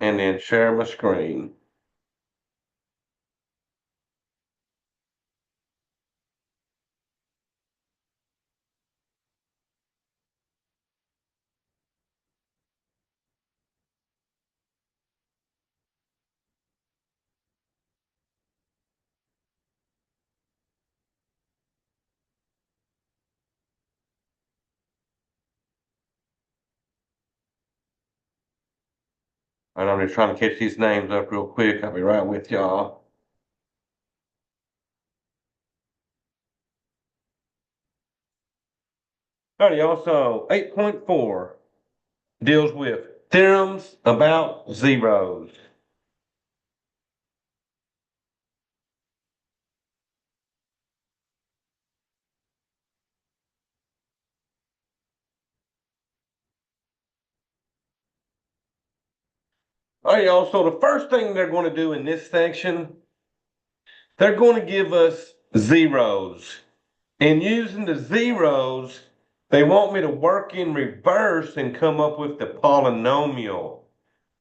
and then share my screen. And I'm just trying to catch these names up real quick. I'll be right with y'all. Alrighty, y'all. So 8.4 deals with theorems about zeros. All right, y'all. So the first thing they're going to do in this section, they're going to give us zeros. And using the zeros, they want me to work in reverse and come up with the polynomial.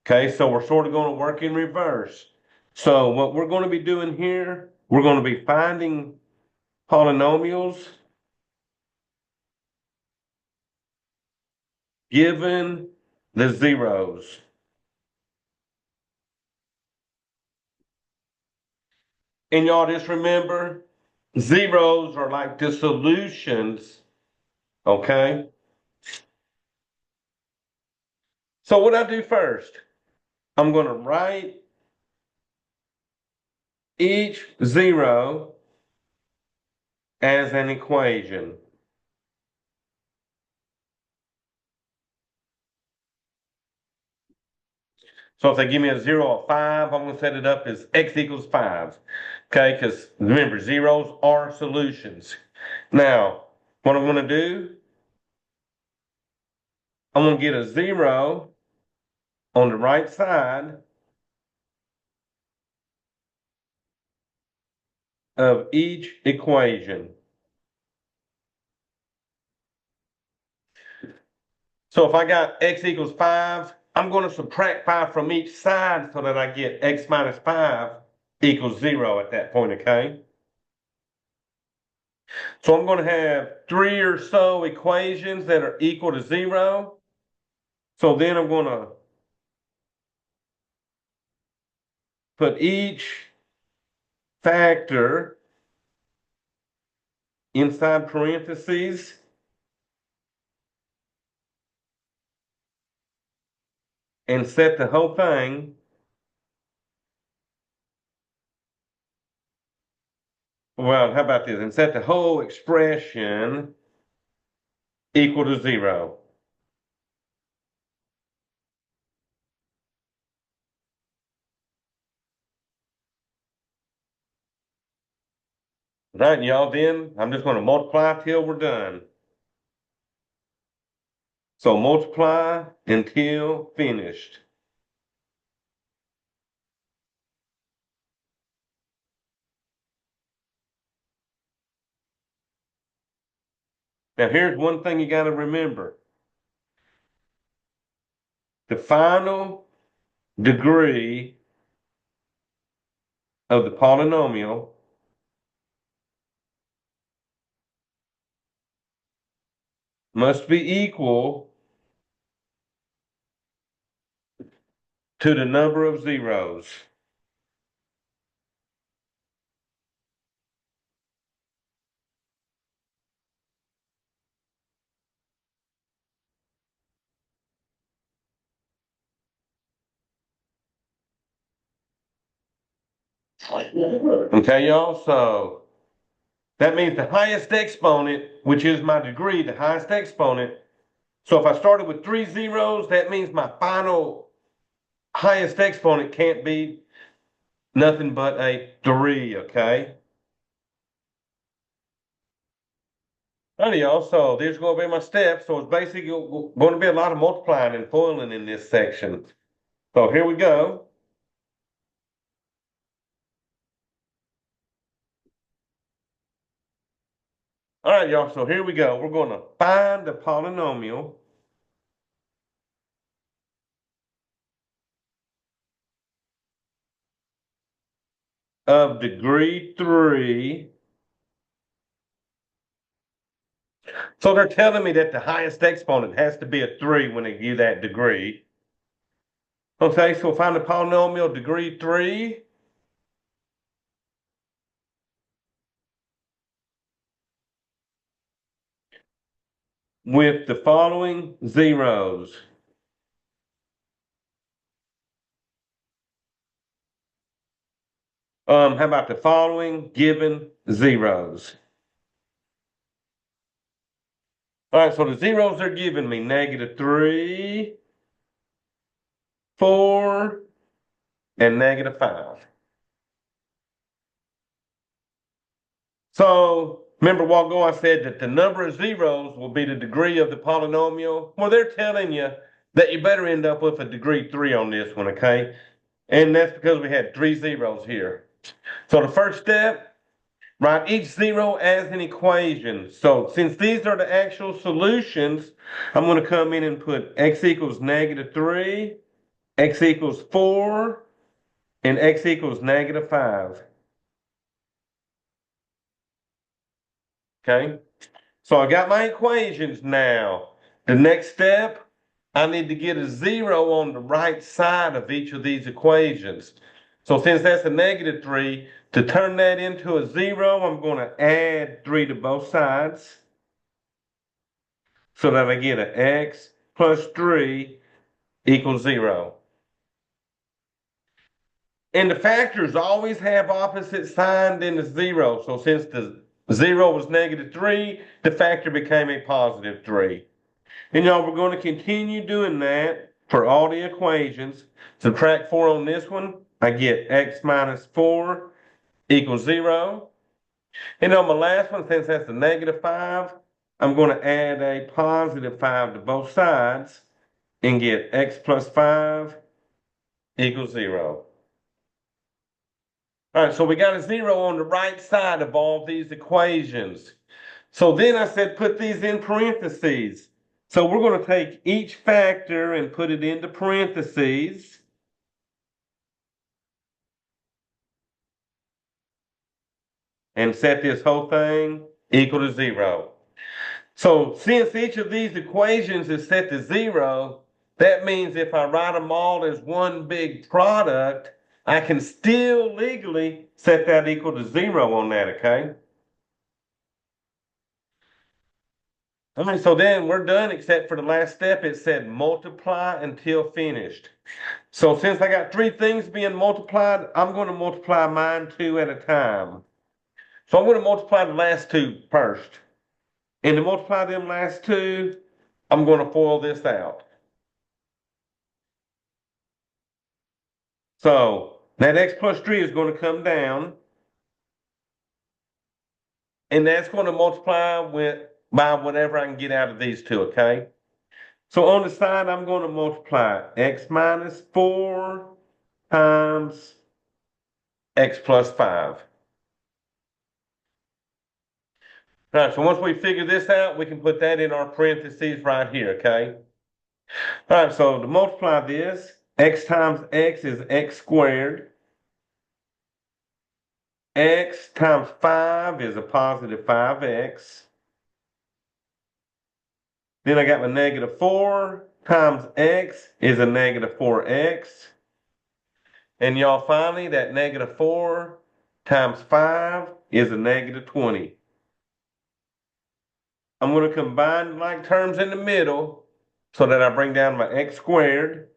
Okay, so we're sort of going to work in reverse. So what we're going to be doing here, we're going to be finding polynomials given the zeros. And y'all just remember, zeros are like the solutions, okay? So what I do first, I'm going to write each zero as an equation. So if they give me a 0 or 5, I'm going to set it up as x equals 5. Okay, because remember, zeros are solutions. Now, what I'm going to do, I'm going to get a 0 on the right side of each equation. So if I got x equals 5, I'm going to subtract 5 from each side so that I get x minus 5 equals 0 at that point, okay? So I'm going to have 3 or so equations that are equal to 0. So then I'm going to put each factor inside parentheses and set the whole thing, well, how about this? And set the whole expression equal to 0. Right, y'all, then I'm just going to multiply till we're done. So multiply until finished. Now, here's one thing you got to remember. The final degree of the polynomial must be equal to the number of zeros. Okay, y'all? So that means the highest exponent, which is my degree, the highest exponent. So if I started with 3 zeros, that means my final highest exponent can't be nothing but a 3, okay? Alrighty, y'all. So there's going to be my steps. So it's basically going to be a lot of multiplying and foiling in this section. So here we go. All right, y'all. So here we go. We're going to find the polynomial of degree 3. So they're telling me that the highest exponent has to be a 3 when they give that degree. Okay, so find the polynomial degree 3 with the following zeros. How about the following given zeros? All right, so the zeros they're giving me, -3, 4, and -5. So remember a while ago I said that the number of zeros will be the degree of the polynomial. Well, they're telling you that you better end up with a degree 3 on this one, okay? And that's because we had 3 zeros here. So the first step, write each zero as an equation. So since these are the actual solutions, I'm going to come in and put x equals -3, x equals 4, and x equals -5. Okay? So I got my equations now. The next step, I need to get a zero on the right side of each of these equations. So since that's a -3, to turn that into a zero, I'm going to add 3 to both sides so that I get an x plus 3 equals 0. And the factors always have opposite sign than the zero. So since the zero was -3, the factor became a +3. And y'all, we're going to continue doing that for all the equations. Subtract 4 on this one, I get x minus 4 equals 0. And on my last one, since that's a -5, I'm going to add a +5 to both sides and get x plus 5 equals 0. All right, so we got a 0 on the right side of all these equations. So then I said put these in parentheses. So we're going to take each factor and put it into parentheses. And set this whole thing equal to 0. So since each of these equations is set to 0, that means if I write them all as one big product, I can still legally set that equal to 0 on that, okay? All right, so then we're done except for the last step. It said multiply until finished. So since I got 3 things being multiplied, I'm going to multiply mine 2 at a time. So I'm going to multiply the last 2 first. And to multiply them last 2, I'm going to FOIL this out. So that x plus 3 is going to come down. And that's going to multiply by whatever I can get out of these 2, okay? So on the side, I'm going to multiply x minus 4 times x plus 5. All right, so once we figure this out, we can put that in our parentheses right here, okay? All right, so to multiply this, x times x is x squared. X times 5 is a positive 5x. Then I got my -4 times x is a -4x. And y'all finally, that -4 times 5 is a -20. I'm going to combine like terms in the middle so that I bring down my x squared.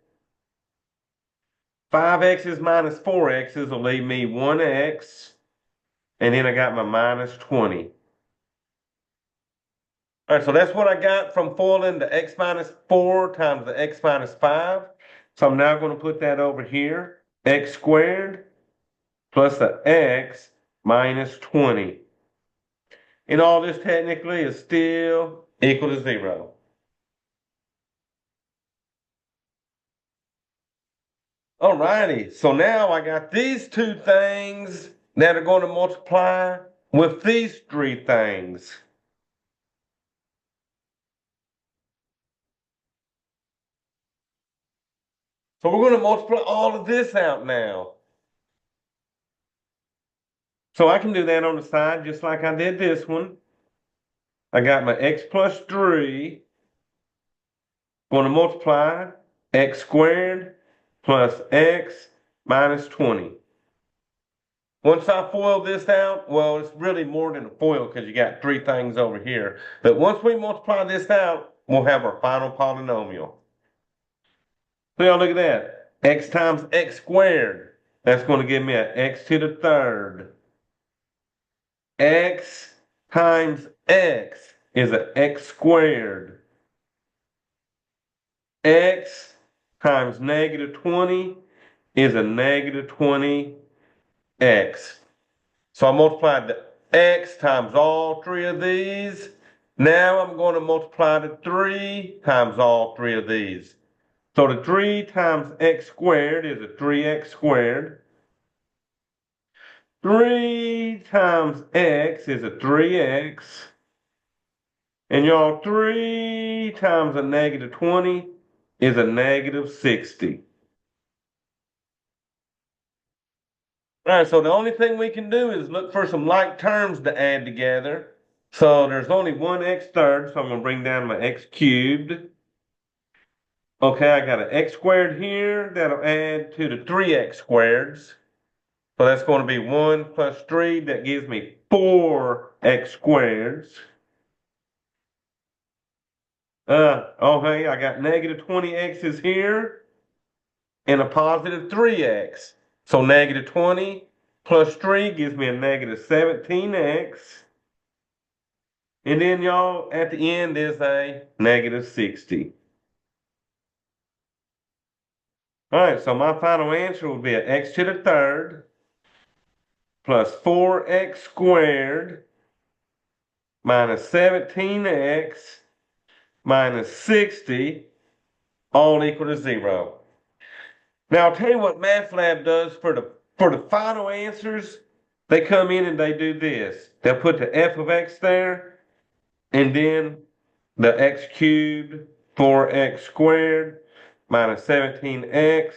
5x's minus 4x's will leave me 1x. And then I got my -20. All right, so that's what I got from foiling the x minus 4 times the x minus 5. So I'm now going to put that over here. X squared plus the x minus 20. And all this technically is still equal to 0. Alrighty, so now I got these 2 things that are going to multiply with these 3 things. So we're going to multiply all of this out now. So I can do that on the side just like I did this one. I got my x plus 3. Going to multiply x squared plus x minus 20. Once I FOIL this out, well, it's really more than a FOIL because you got three things over here. But once we multiply this out, we'll have our final polynomial. So y'all look at that. X times x squared. That's going to give me an x to the third. X times x is an x squared. X times negative 20 is a negative 20x. So I multiplied the x times all three of these. Now I'm going to multiply the 3 times all three of these. So the 3 times x squared is a 3x squared. 3 times x is a 3x. And y'all, 3 times a negative 20 is a negative 60. All right, so the only thing we can do is look for some like terms to add together. So there's only one x third, so I'm going to bring down my x cubed. Okay, I got an x squared here that'll add to the 3x squareds. So that's going to be 1 plus 3. That gives me 4x squareds. Okay, I got negative 20x's here and a positive 3x. So negative 20 plus 3 gives me a negative 17x. And then y'all, at the end is a negative 60. All right, so my final answer will be an x to the third plus 4x squared minus 17x minus 60 all equal to 0. Now I'll tell you what MathLab does for the final answers. They come in and they do this. They'll put the f of x there and then the x cubed 4x squared minus 17x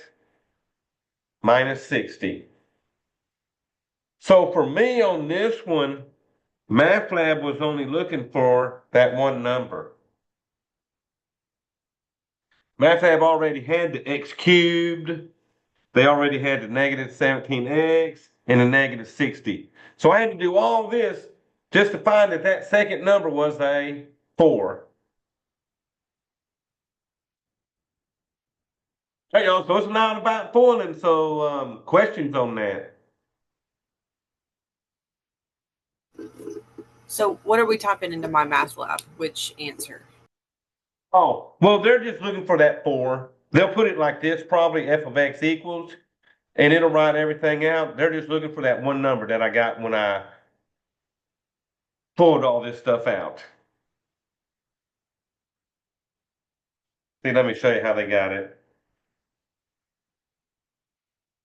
minus 60. So for me on this one, MathLab was only looking for that one number. MathLab already had the x cubed. They already had the negative 17x and the negative 60. So I had to do all this just to find that that second number was a 4. Hey, y'all, so it's not about foiling, so questions on that. So what are we typing into my math lab? Which answer? Oh, well, they're just looking for that 4. They'll put it like this, probably f of x equals, and it'll write everything out. They're just looking for that one number that I got when I pulled all this stuff out. See, let me show you how they got it.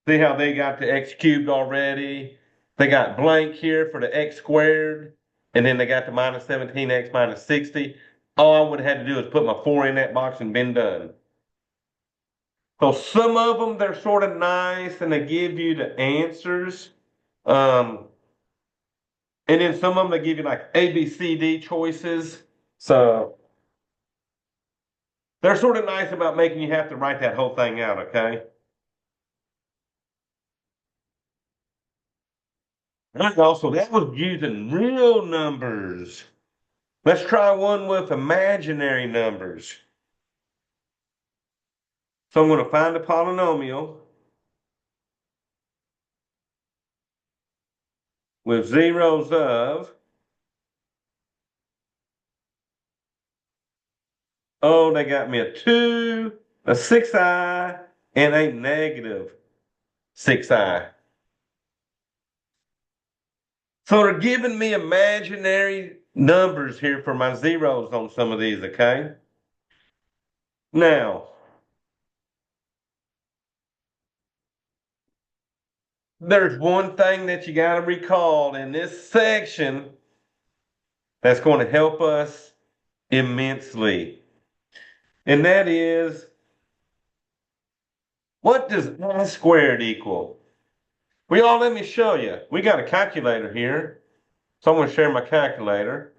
See how they got the x cubed already? They got blank here for the x squared, and then they got the minus 17x minus 60. All I would have had to do is put my 4 in that box and been done. So some of them, they're sort of nice and they give you the answers. And then some of them, they give you like A, B, C, D choices. So they're sort of nice about making you have to write that whole thing out, okay? And also, that was using real numbers. Let's try one with imaginary numbers. So I'm going to find a polynomial with zeros of, oh, they got me a 2, a 6i, and a negative 6i. So they're giving me imaginary numbers here for my zeros on some of these, okay? Now, there's one thing that you got to recall in this section that's going to help us immensely. And that is, what does I squared equal? Well, y'all, let me show you. We got a calculator here. So I'm going to share my calculator.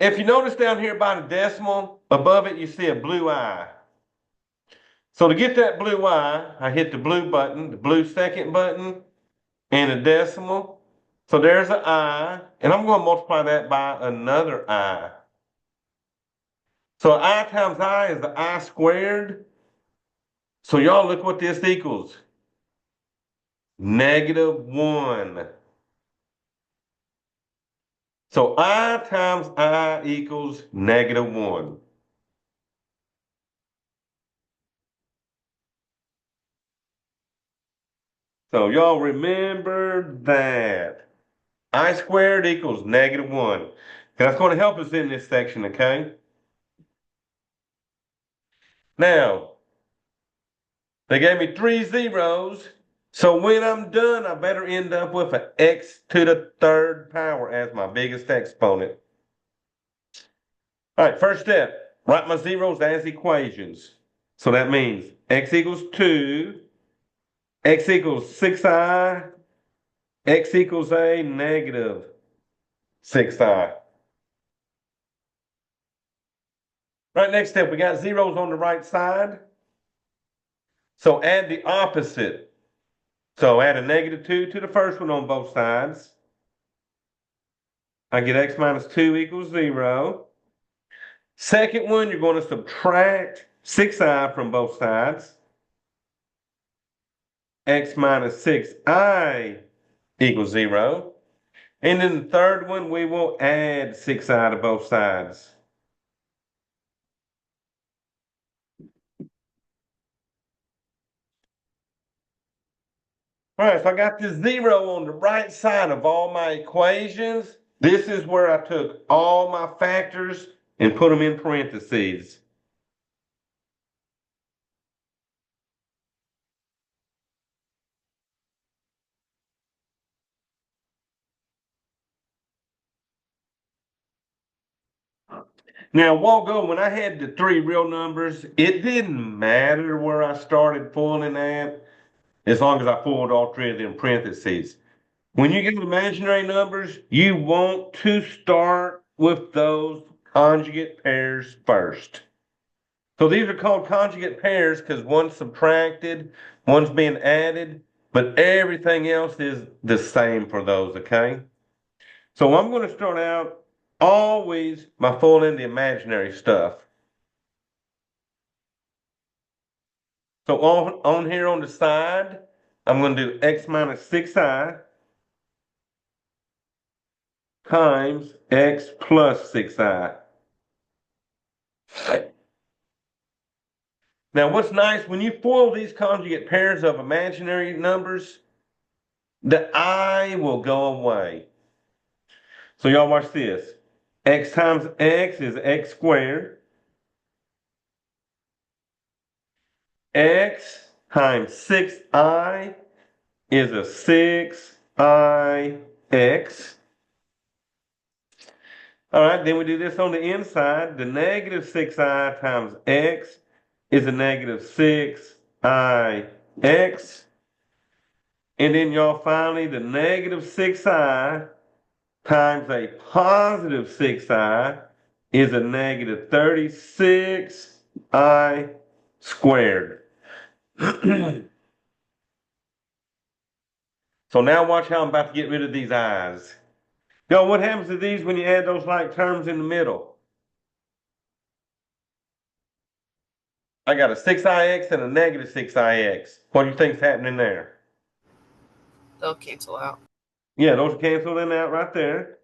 If you notice down here by the decimal, above it you see a blue I. So to get that blue I hit the blue button, the blue second button, and a decimal. So there's an I, and I'm going to multiply that by another I. So I times I is the I squared. So y'all look what this equals. -1. So I times I equals -1. So y'all remember that. I squared equals -1. That's going to help us in this section, okay? Now, they gave me 3 zeros. So when I'm done, I better end up with an x to the 3rd power as my biggest exponent. All right, first step, write my zeros as equations. So that means x equals 2, x equals 6i, x equals a negative 6i. Right, next step, we got zeros on the right side. So add the opposite. So add a -2 to the first one on both sides. I get x minus 2 equals 0. Second one, you're going to subtract 6i from both sides. X minus 6i equals 0. And then the third one, we will add 6i to both sides. All right, so I got this 0 on the right side of all my equations. This is where I took all my factors and put them in parentheses. Now, a while ago, when I had the 3 real numbers, it didn't matter where I started pulling at, as long as I pulled all 3 of them parentheses. When you get imaginary numbers, you want to start with those conjugate pairs first. So these are called conjugate pairs because one's subtracted, one's being added, but everything else is the same for those, okay? So I'm going to start out always by full in the imaginary stuff. So on here on the side, I'm going to do x minus 6i times x plus 6i. Now, what's nice, when you FOIL these conjugate pairs of imaginary numbers, the I will go away. So y'all watch this. X times x is x squared. X times 6i is a 6ix. All right, then we do this on the inside. The negative 6i times x is a negative 6ix. And then y'all finally, the negative 6i times a positive 6i is a negative 36i squared. So now watch how I'm about to get rid of these i's. Yo, what happens to these when you add those like terms in the middle? I got a 6ix and a negative 6ix. What do you think's happening there? They'll cancel out. Yeah, those are canceling out right there.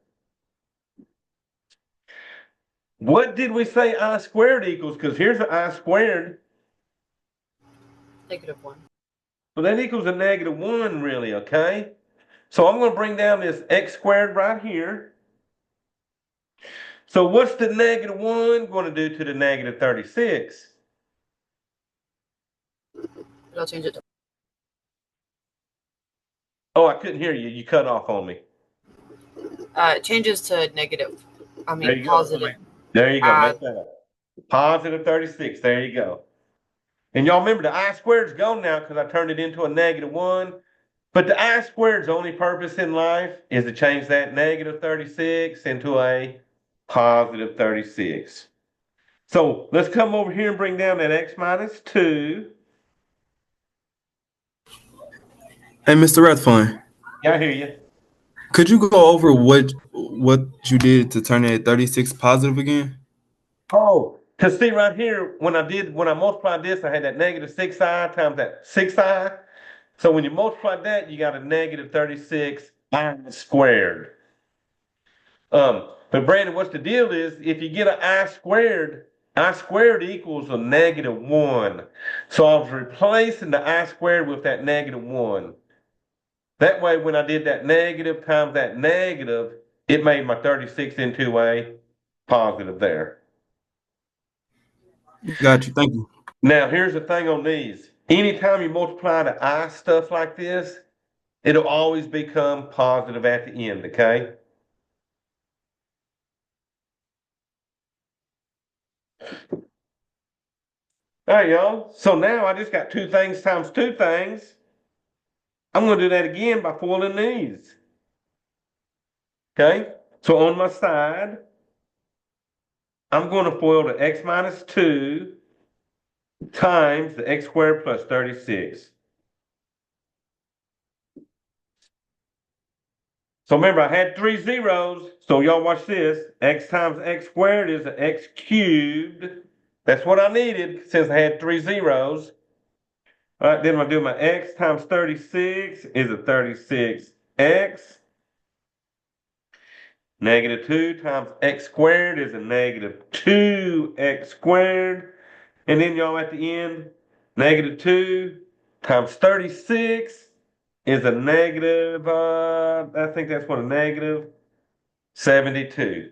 What did we say I squared equals? Because here's an I squared. -1. So that equals a -1 really, okay? So I'm going to bring down this x squared right here. So what's the -1 going to do to the negative 36? It'll change it to. Oh, I couldn't hear you. You cut off on me. It changes to negative. I There mean you go. positive. There you go. Make that up. Positive 36. There you go. And y'all remember the I squared's gone now because I turned it into a -1. But the I squared's only purpose in life is to change that -36 into a +36. So let's come over here and bring down that x minus 2. Hey, Mr. Rathfine, Yeah, I hear you. could you go over what you did to turn that 36 positive again? Oh, because see right here, when I multiplied this, I had that -6i times that 6i. So when you multiply that, you got a -36i squared. But Brandon, what's the deal is if you get an I squared equals a -1. So I was replacing the I squared with that -1. That way, when I did that negative times that negative, it made my 36 into a positive there. Got you. Thank you. Now, here's the thing on these. Anytime you multiply the I stuff like this, it'll always become positive at the end, okay? All right, y'all. So now I just got two things times two things. I'm going to do that again by foiling these. Okay? So on my side, I'm going to foil the x minus 2 times the x squared plus 36. So remember, I had 3 zeros. So y'all watch this. X times x squared is an x cubed. That's what I needed since I had 3 zeros. All right, then I'm going to do my x times 36 is a 36x. -2 times x squared is a -2x squared. And then y'all at the end, -2 times 36 is a negative, I think that's what a -72.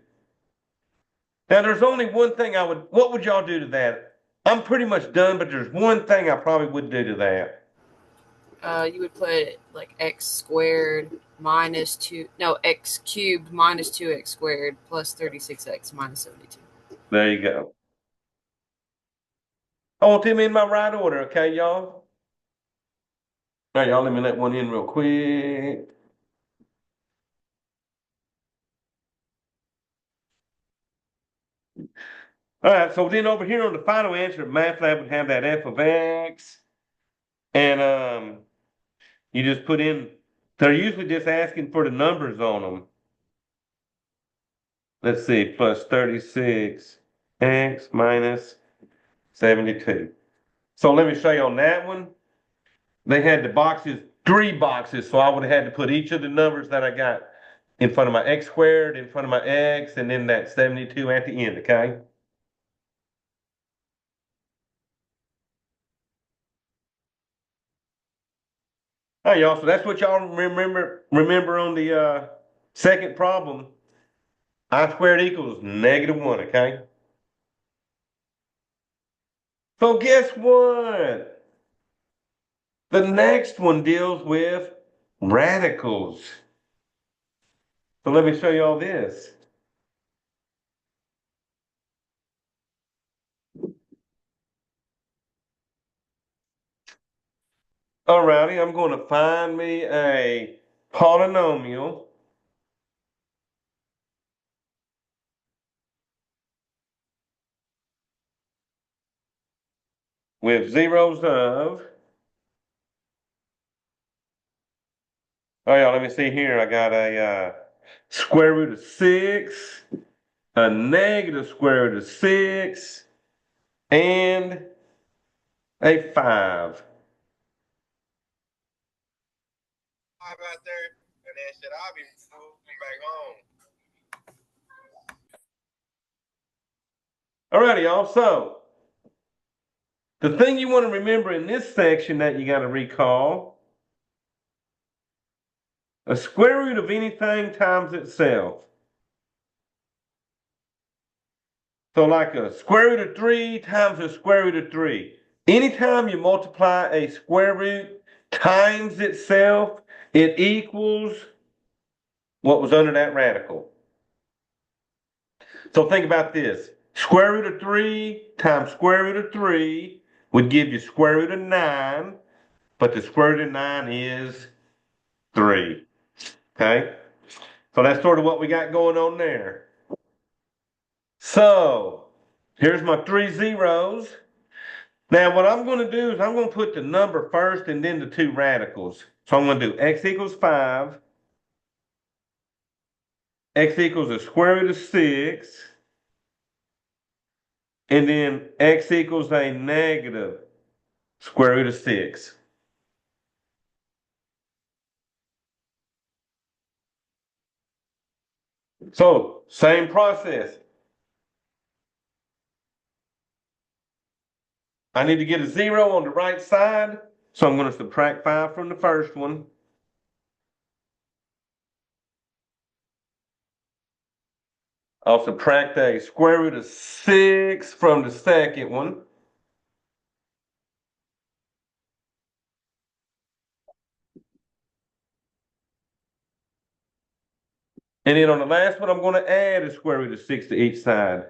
Now there's only one thing what would y'all do to that? I'm pretty much done, but there's one thing I probably would do to that. You would put like x squared minus two, no, x cubed minus 2x squared plus 36x minus 72. There you go. I want them in my right order, okay, y'all? All right, y'all, let me let one in real quick. All right, so then over here on the final answer, MATLAB would have that f of x, and you just put in. They're usually just asking for the numbers on them. Let's see, plus 36 x minus 72. So let me show you on that one. They had the boxes, 3 boxes, so I would have had to put each of the numbers that I got in front of my x squared, in front of my x, and then that 72 at the end, okay? All right, y'all. So that's what y'all remember on the second problem. I squared equals -1, okay? So guess what? The next one deals with radicals. So let me show you all this. Alrighty, I'm going to find me a polynomial with zeros of. Oh yeah, let me see here. I got a square root of 6, a negative square root of 6, and a 5. Out there, and then shit, I'll be moving back home. Alrighty, y'all. So the thing you want to remember in this section that you got to recall, a square root of anything times itself. So like a square root of 3 times a square root of 3. Anytime you multiply a square root times itself, it equals what was under that radical. So think about this. Square root of 3 times square root of 3 would give you square root of 9, but the square root of 9 is 3. Okay? So that's sort of what we got going on there. So, here's my 3 zeros. Now what I'm going to do is I'm going to put the number first and then the 2 radicals. So I'm going to do x equals 5, x equals the square root of 6, and then x equals a negative square root of 6. So, same process. I need to get a 0 on the right side, so I'm going to subtract 5 from the first one. I'll subtract a square root of 6 from the second one. And then on the last one, I'm going to add a square root of 6 to each side.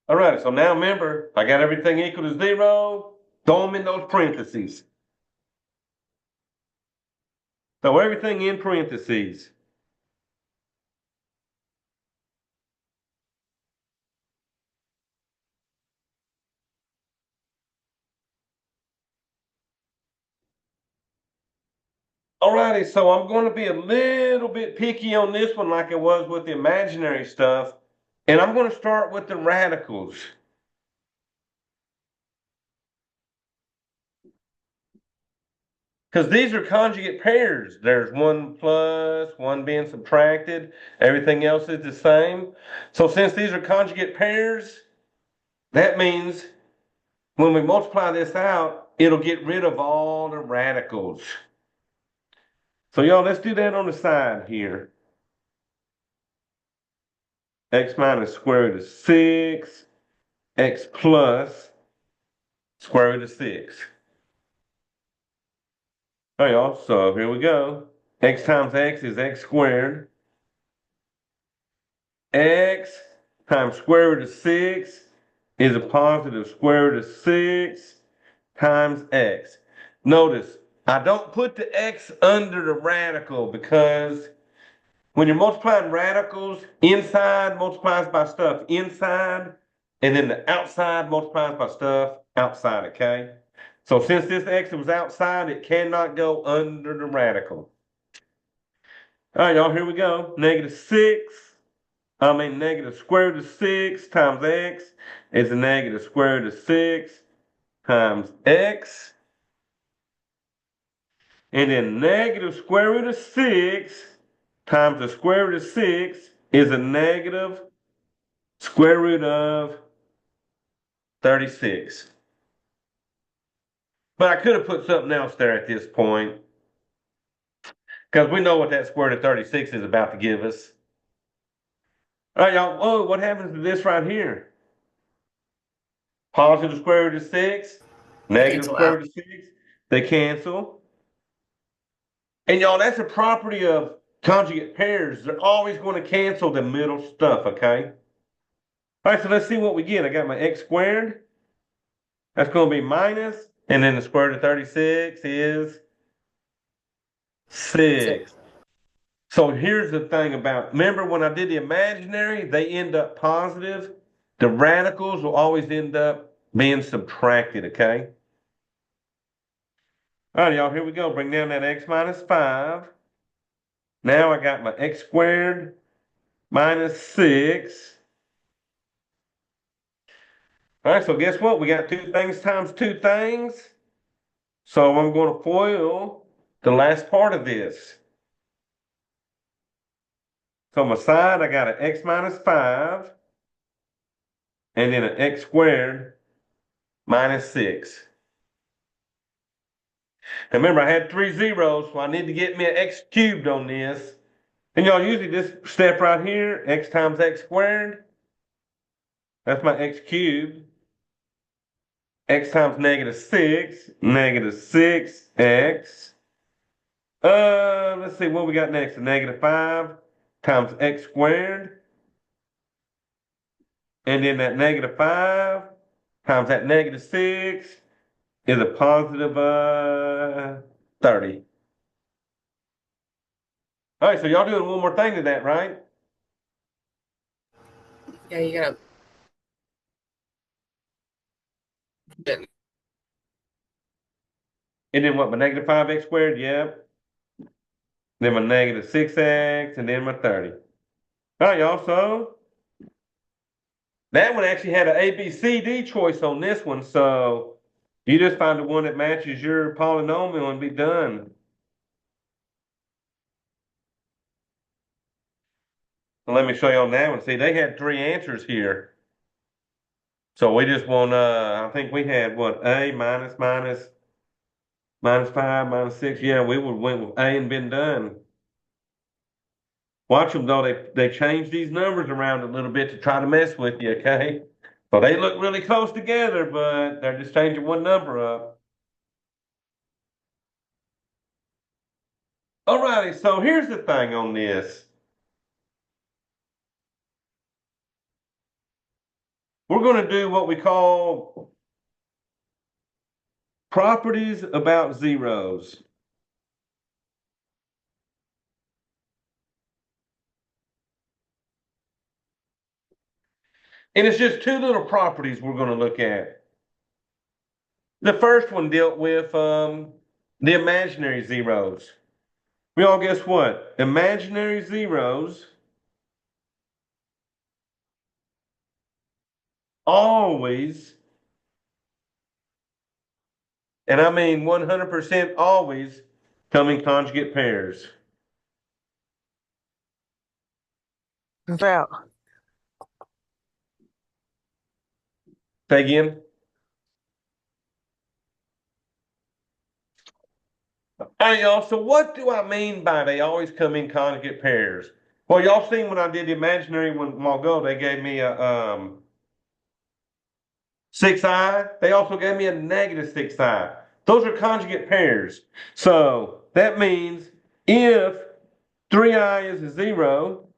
All right, so now remember, I got everything equal to 0, throw them in those parentheses. Throw everything in parentheses. Alrighty, so I'm going to be a little bit picky on this one like I was with the imaginary stuff. And I'm going to start with the radicals. Because these are conjugate pairs. There's 1 plus, 1 being subtracted. Everything else is the same. So since these are conjugate pairs, that means when we multiply this out, it'll get rid of all the radicals. So y'all, let's do that on the side here. X minus square root of 6, x plus square root of 6. All right, y'all, so here we go. X times x is x squared. X times square root of 6 is a positive square root of 6 times x. Notice, I don't put the x under the radical because when you're multiplying radicals, inside multiplies by stuff inside, and then the outside multiplies by stuff outside, okay? So since this x was outside, it cannot go under the radical. All right, y'all, here we go. Negative square root of 6 times x is a negative square root of 6 times x. And then negative square root of 6 times the square root of 6 is a negative square root of 36. But I could have put something else there at this point, because we know what that square root of 36 is about to give us. All right, y'all. Whoa, what happens to this right here? Positive square root of 6, negative Cancel square out. root of 6, they cancel. And y'all, that's a property of conjugate pairs. They're always going to cancel the middle stuff, okay? All right, so let's see what we get. I got my x squared. That's going to be minus, and then the square root of 36 is 6. So here's the thing about, remember when I did the imaginary, they end up positive. The radicals will always end up being subtracted, okay? All right, y'all, here we go. Bring down that x minus 5. Now I got my x squared minus 6. All right, so guess what? We got 2 things times 2 things. So I'm going to FOIL the last part of this. So on my side, I got an x minus 5 and then an x squared minus 6. Now remember, I had 3 zeros, so I need to get me an x cubed on this. And y'all, usually this step right here, x times x squared, that's my x cubed. X times negative 6, negative 6x. Let's see what we got next. A -5 times x squared. And then that -5 times that -6 is a positive 30. All right, so y'all doing one more thing to that, right? Yeah, you gotta. And then what, my -5x squared? Yep. Then my -6x, and then my 30. All right, y'all, so that one actually had an A, B, C, D choice on this one, so you just find the one that matches your polynomial and be done. So let me show you on that one. See, they had 3 answers here. So we just want, I think we had what, A minus -5, -6. Yeah, we would went with A and been done. Watch them though, they changed these numbers around a little bit to try to mess with you, okay? So they look really close together, but they're just changing one number up. Alrighty, so here's the thing on this. We're going to do what we call properties about zeros. And it's just 2 little properties we're going to look at. The first one dealt with the imaginary zeros. We all guess what? Imaginary zeros always, and I mean 100% always, come in conjugate pairs. Drought. Say again. Hey y'all, so what do I mean by they always come in conjugate pairs? Well, y'all seen when I did the imaginary one a while ago, they gave me a 6i. They also gave me a -6i. Those are conjugate pairs. So that means if 3i is a 0,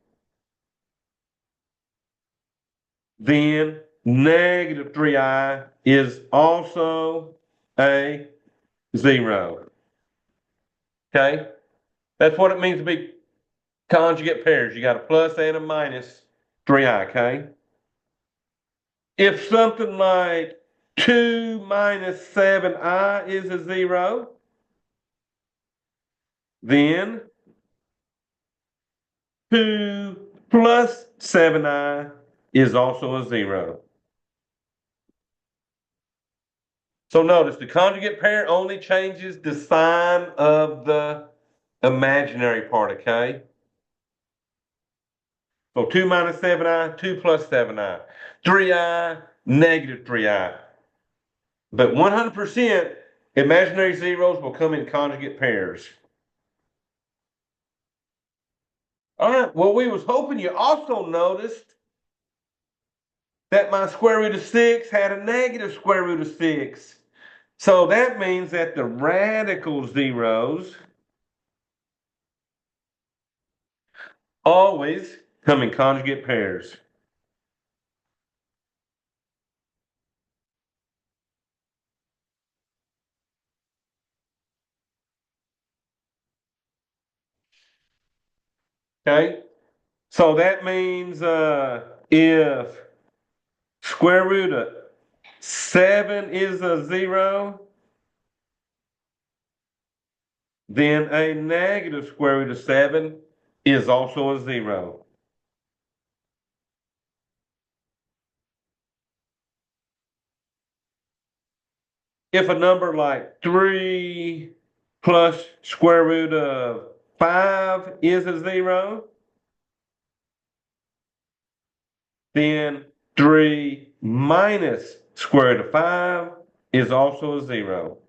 then -3i is also a 0. Okay? That's what it means to be conjugate pairs. You got a plus and a minus 3i, okay? If something like 2 minus 7i is a 0, then 2 plus 7i is also a 0. So notice the conjugate pair only changes the sign of the imaginary part, okay? So 2 minus 7i, 2 plus 7i. 3i, -3i. But 100% imaginary zeros will come in conjugate pairs. All right, well, we was hoping you also noticed that my square root of 6 had a negative square root of 6. So that means that the radical zeros always come in conjugate pairs. Okay? So that means if square root of 7 is a 0, then a negative square root of 7 is also a 0. If a number like 3 plus square root of 5 is a 0, then 3 minus square root of 5 is also a 0.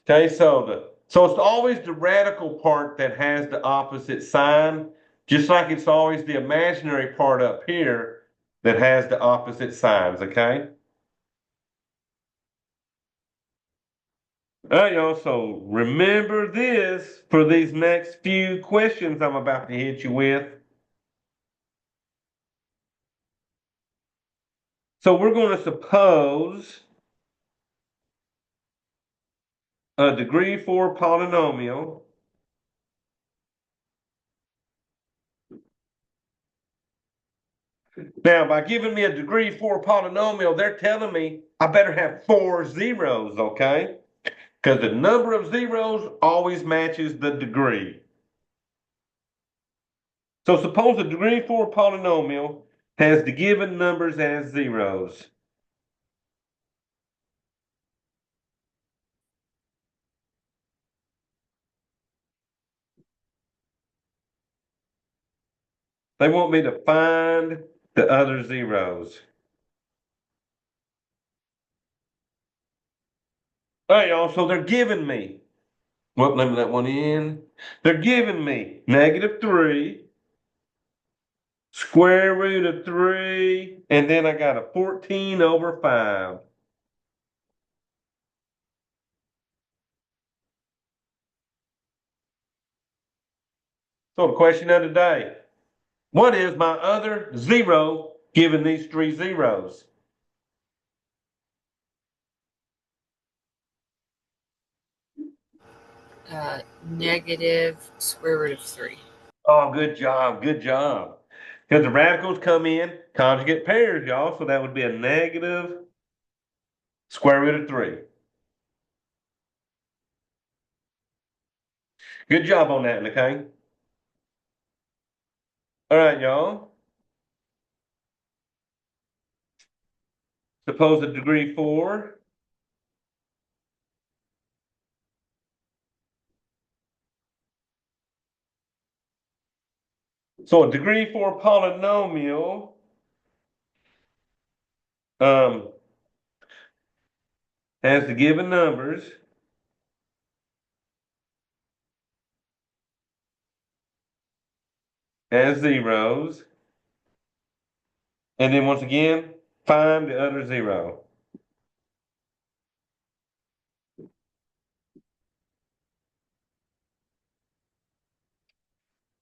Okay, so it's always the radical part that has the opposite sign, just like it's always the imaginary part up here that has the opposite signs, okay? All right, y'all. So remember this for these next few questions I'm about to hit you with. So we're going to suppose a degree 4 polynomial. Now, by giving me a degree 4 polynomial, they're telling me I better have 4 zeros, okay? Because the number of zeros always matches the degree. So suppose a degree 4 polynomial has the given numbers as zeros. They want me to find the other zeros. All right, y'all, so they're giving me, well, let me let one in. They're giving me -3, square root of 3, and then I got a 14 over 5. So the question of the day, what is my other zero given these 3 zeros? Negative square root of 3. Oh, good job, good job. Because the radicals come in conjugate pairs, y'all, so that would be a negative square root of 3. Good job on that, okay? All right, y'all. Suppose a degree 4. So a degree 4 polynomial um, has the given numbers as zeros. And then once again, find the other zero.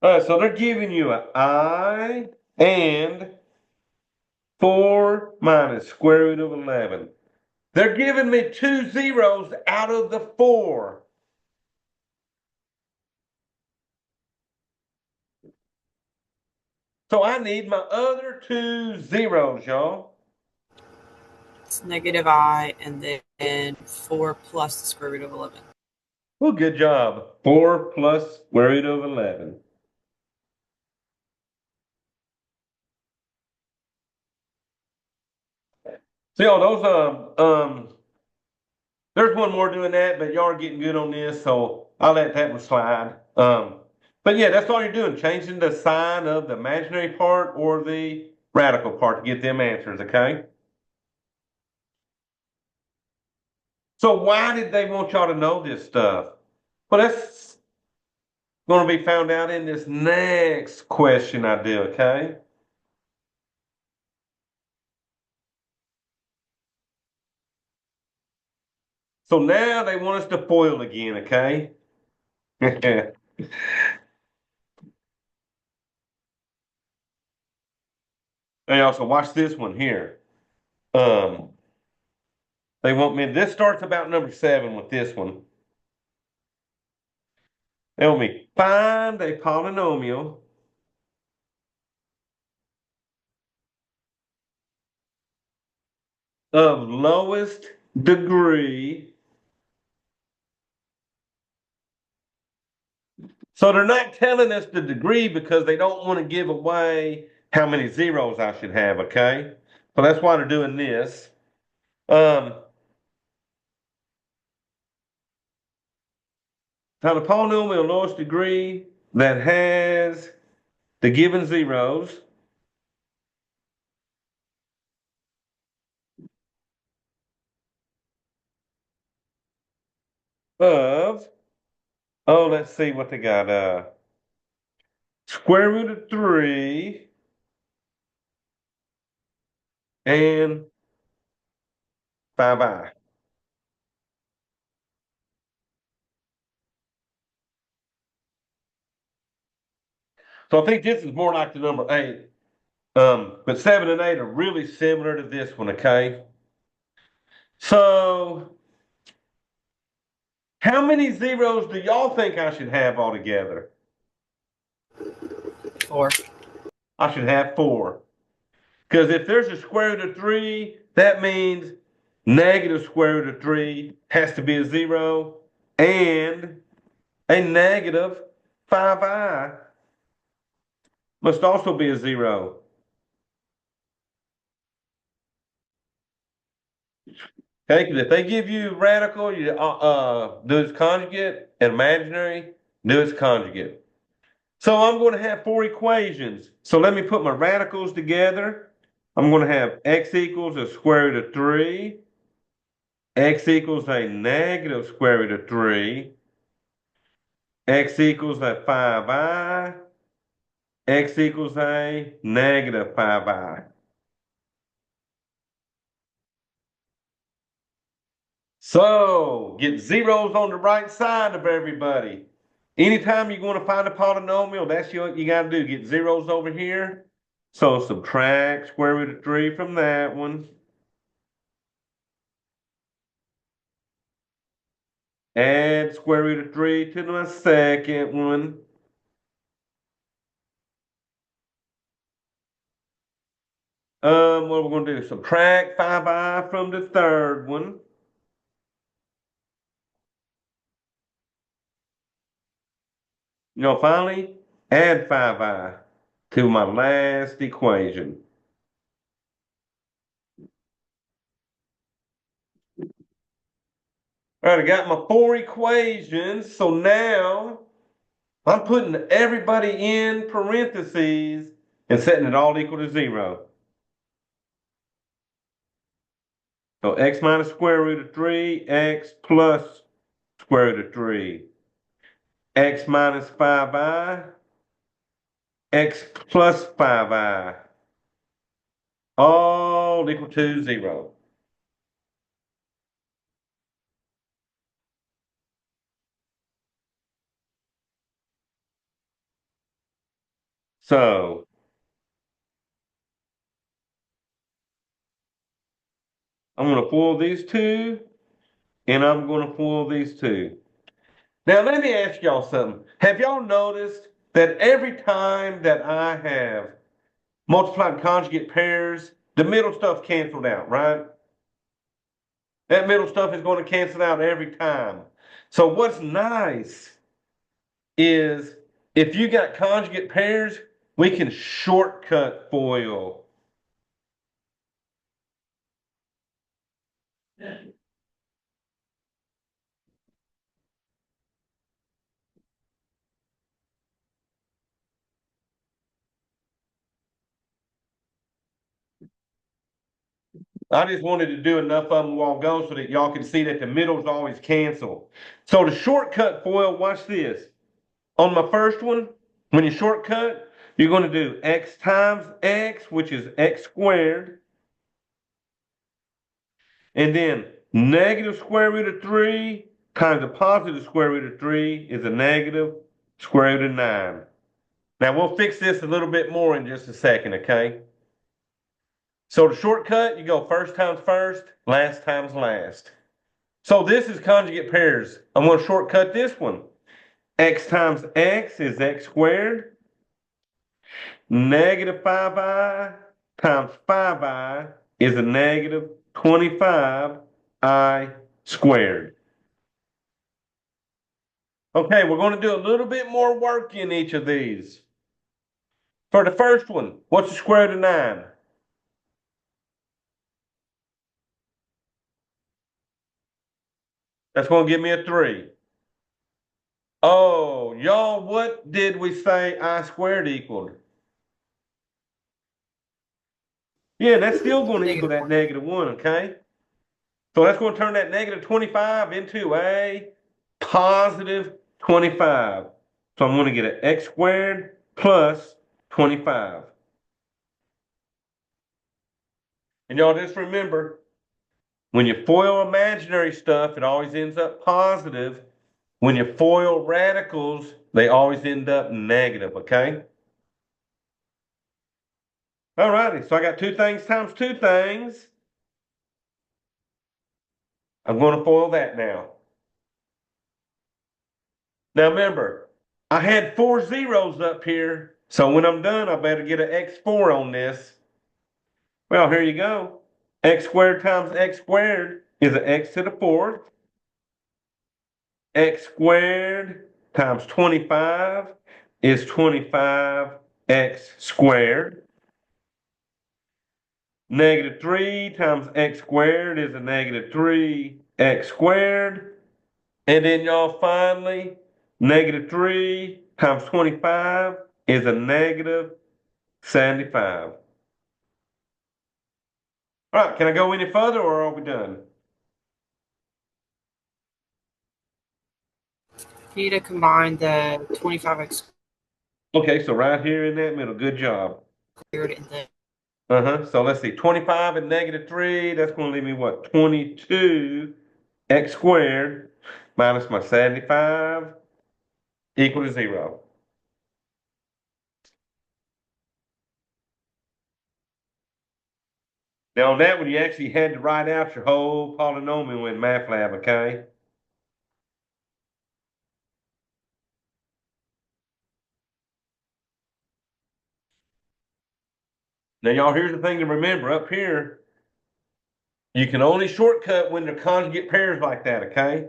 All right, so they're giving you an I and 4 minus square root of 11. They're giving me 2 zeros out of the 4. So I need my other 2 zeros, y'all. It's negative I and then 4 plus the square root of 11. Well, good job. 4 plus square root of 11. See all those there's one more doing that, but y'all are getting good on this, so I'll let that one slide. But yeah, that's all you're doing, changing the sign of the imaginary part or the radical part to get them answers, okay? So why did they want y'all to know this stuff? Well, that's going to be found out in this next question I do, okay? So now they want us to FOIL again, okay? Hey, also watch this one here. Um, they want me, this starts about number 7 with this one. They want me find a polynomial of lowest degree. So they're not telling us the degree because they don't want to give away how many zeros I should have, okay? So that's why they're doing this. Now the polynomial lowest degree that has the given zeros of, oh, let's see what they got. Square root of 3 and 5i. So I think this is more like the number 8. But 7 and 8 are really similar to this one, okay? So how many zeros do y'all think I should have altogether? 4. I should have 4. Because if there's a square root of 3, that means negative square root of 3 has to be a 0, and a negative 5i must also be a 0. Okay, because if they give you radical, you do its conjugate, and imaginary, do its conjugate. So I'm going to have 4 equations. So let me put my radicals together. I'm going to have x equals a square root of 3, x equals a negative square root of 3, x equals a 5i, x equals a negative 5i. So get zeros on the right side of everybody. Anytime you're going to find a polynomial, that's what you got to do. Get zeros over here. So subtract square root of 3 from that one. Add square root of 3 to my second one. What we're going to do? Subtract 5i from the third one. Finally, add 5i to my last equation. All right, I got my 4 equations. So now I'm putting everybody in parentheses and setting it all equal to 0. So x minus square root of 3, x plus square root of 3. X minus 5i, x plus 5i, all equal to 0. So I'm going to FOIL these two, and I'm going to FOIL these two. Now let me ask y'all something. Have y'all noticed that every time that I have multiplied conjugate pairs, the middle stuff canceled out, right? That middle stuff is going to cancel out every time. So what's nice is if you got conjugate pairs, we can shortcut FOIL. I just wanted to do enough of them a while ago so that y'all can see that the middle's always canceled. So to shortcut FOIL, watch this. On my first one, when you shortcut, you're going to do x times x, which is x squared. And then negative square root of 3 times a positive square root of 3 is a negative square root of 9. Now we'll fix this a little bit more in just a second, okay? So to shortcut, you go first times first, last times last. So this is conjugate pairs. I'm going to shortcut this one. X times x is x squared. Negative 5i times 5i is a negative 25i squared. Okay, we're going to do a little bit more work in each of these. For the first one, what's the square root of 9? That's going to give me a 3. Oh, y'all, what did we say I squared equaled? Yeah, that's still going to equal that negative 1, okay? So that's going to turn that negative 25 into a positive 25. So I'm going to get an x squared plus 25. And y'all just remember, when you FOIL imaginary stuff, it always ends up positive. When you FOIL radicals, they always end up negative, okay? All righty, so I got two things times two things. I'm going to FOIL that now. Now remember, I had 4 zeros up here, so when I'm done, I better get an x4 on this. Well, here you go. X squared times x squared is an x to the fourth. X squared times 25 is 25x squared. Negative 3 times x squared is a negative 3x squared. And then y'all finally, negative 3 times 25 is a negative 75. All right, can I go any further or are we done? You need to combine the 25x Okay, so right here in that middle, good job. squared and then So let's see, 25 and negative 3, that's going to leave me what? 22x squared minus my 75 equal to 0. Now on that one, you actually had to write out your whole polynomial in MATLAB, okay? Now y'all, here's the thing to remember. Up here, you can only shortcut when they're conjugate pairs like that, okay?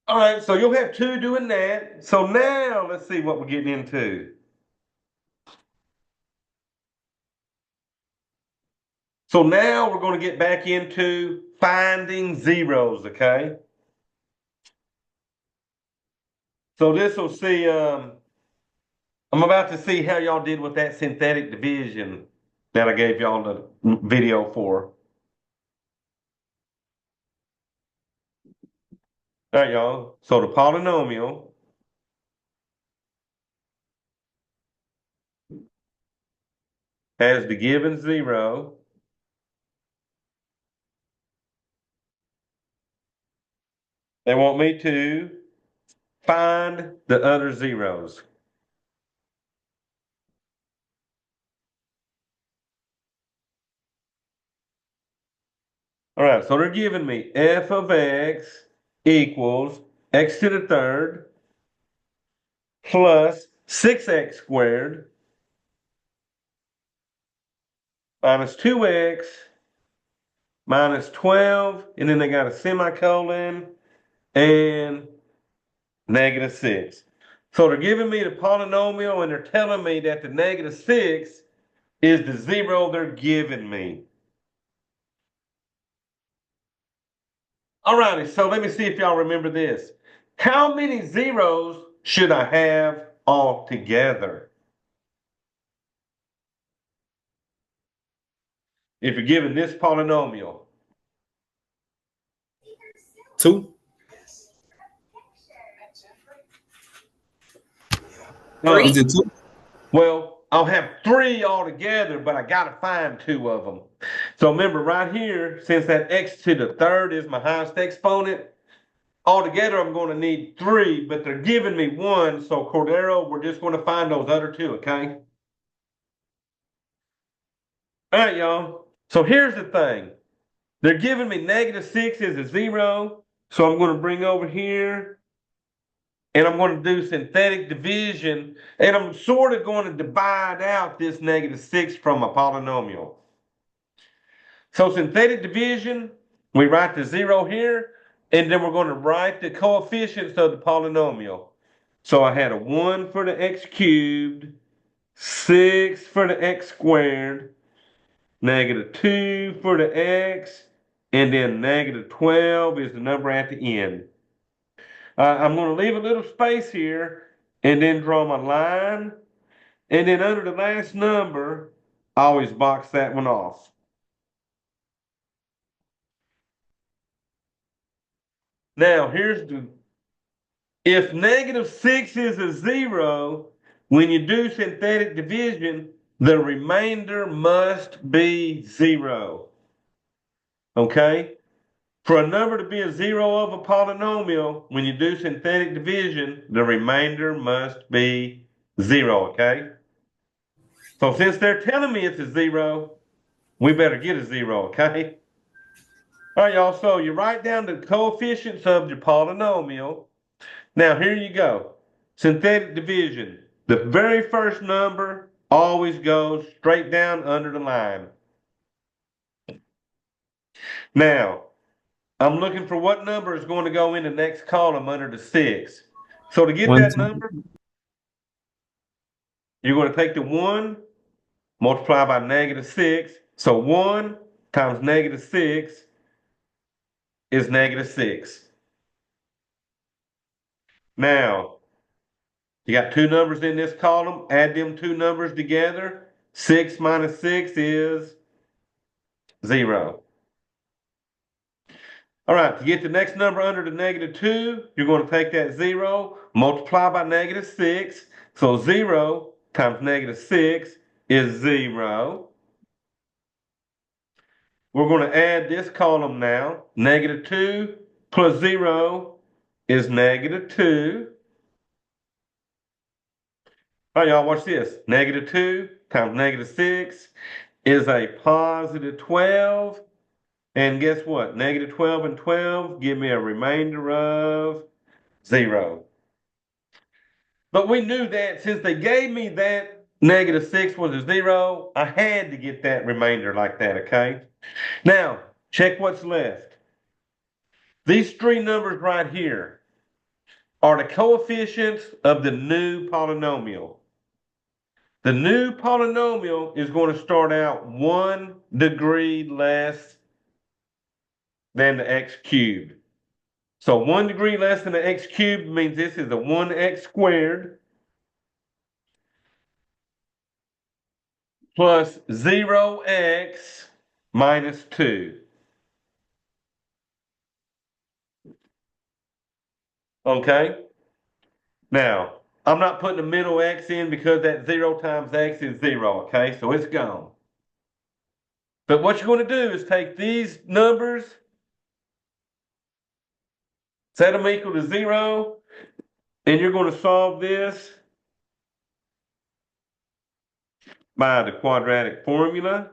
All right, so you'll have 2 doing that. So now let's see what we're getting into. So now we're going to get back into finding zeros, okay? So this will see, I'm about to see how y'all did with that synthetic division that I gave y'all the video for. All right, y'all. So the polynomial has the given 0. They want me to find the other zeros. All right, so they're giving me f of x equals x to the third plus 6x squared minus 2x minus 12, and then they got a semicolon and negative 6. So they're giving me the polynomial and they're telling me that the negative 6 is the 0 they're giving me. All righty, so let me see if y'all remember this. How many zeros should I have altogether? If you're given this polynomial. 2. Is it 2? Well, I'll have 3 altogether, but I got to find 2 of them. So remember right here, since that x to the third is my highest exponent, altogether I'm going to need 3, but they're giving me 1. So Cordero, we're just going to find those other 2, okay? All right, y'all. So here's the thing. They're giving me negative 6 is a 0. So I'm going to bring over here and I'm going to do synthetic division. And I'm sort of going to divide out this negative 6 from a polynomial. So synthetic division, we write the 0 here. And then we're going to write the coefficients of the polynomial. So I had a 1 for the x cubed, 6 for the x squared, negative 2 for the x, and then negative 12 is the number at the end. I'm going to leave a little space here and then draw my line. And then under the last number, I always box that one off. Now, if negative 6 is a 0, when you do synthetic division, the remainder must be 0. Okay? For a number to be a 0 of a polynomial, when you do synthetic division, the remainder must be 0, okay? So since they're telling me it's a 0, we better get a 0, okay? All right, y'all, so you write down the coefficients of your polynomial. Now, here you go. Synthetic division. The very first number always goes straight down under the line. Now, I'm looking for what number is going to go in the next column under the 6. So to get One, that two, number, you're going to take the 1, multiply by -6. So 1 times -6 is -6. Now, you got two numbers in this column. Add them two numbers together. 6 minus 6 is 0. All right, to get the next number under the -2, you're going to take that 0, multiply by -6. So 0 times -6 is 0. We're going to add this column now. -2 plus 0 is -2. All right, y'all, watch this. -2 times -6 is a +12. And guess what? -12 and 12 give me a remainder of 0. But we knew that since they gave me that -6 was a 0, I had to get that remainder like that, okay? Now, check what's left. These three numbers right here are the coefficients of the new polynomial. The new polynomial is going to start out 1 degree less than the x cubed. So 1 degree less than the x cubed means this is a 1x squared plus 0x minus 2. Okay? Now, I'm not putting the middle x in because that 0 times x is 0, okay? So it's gone. But what you're going to do is take these numbers, set them equal to 0, and you're going to solve this by the quadratic formula.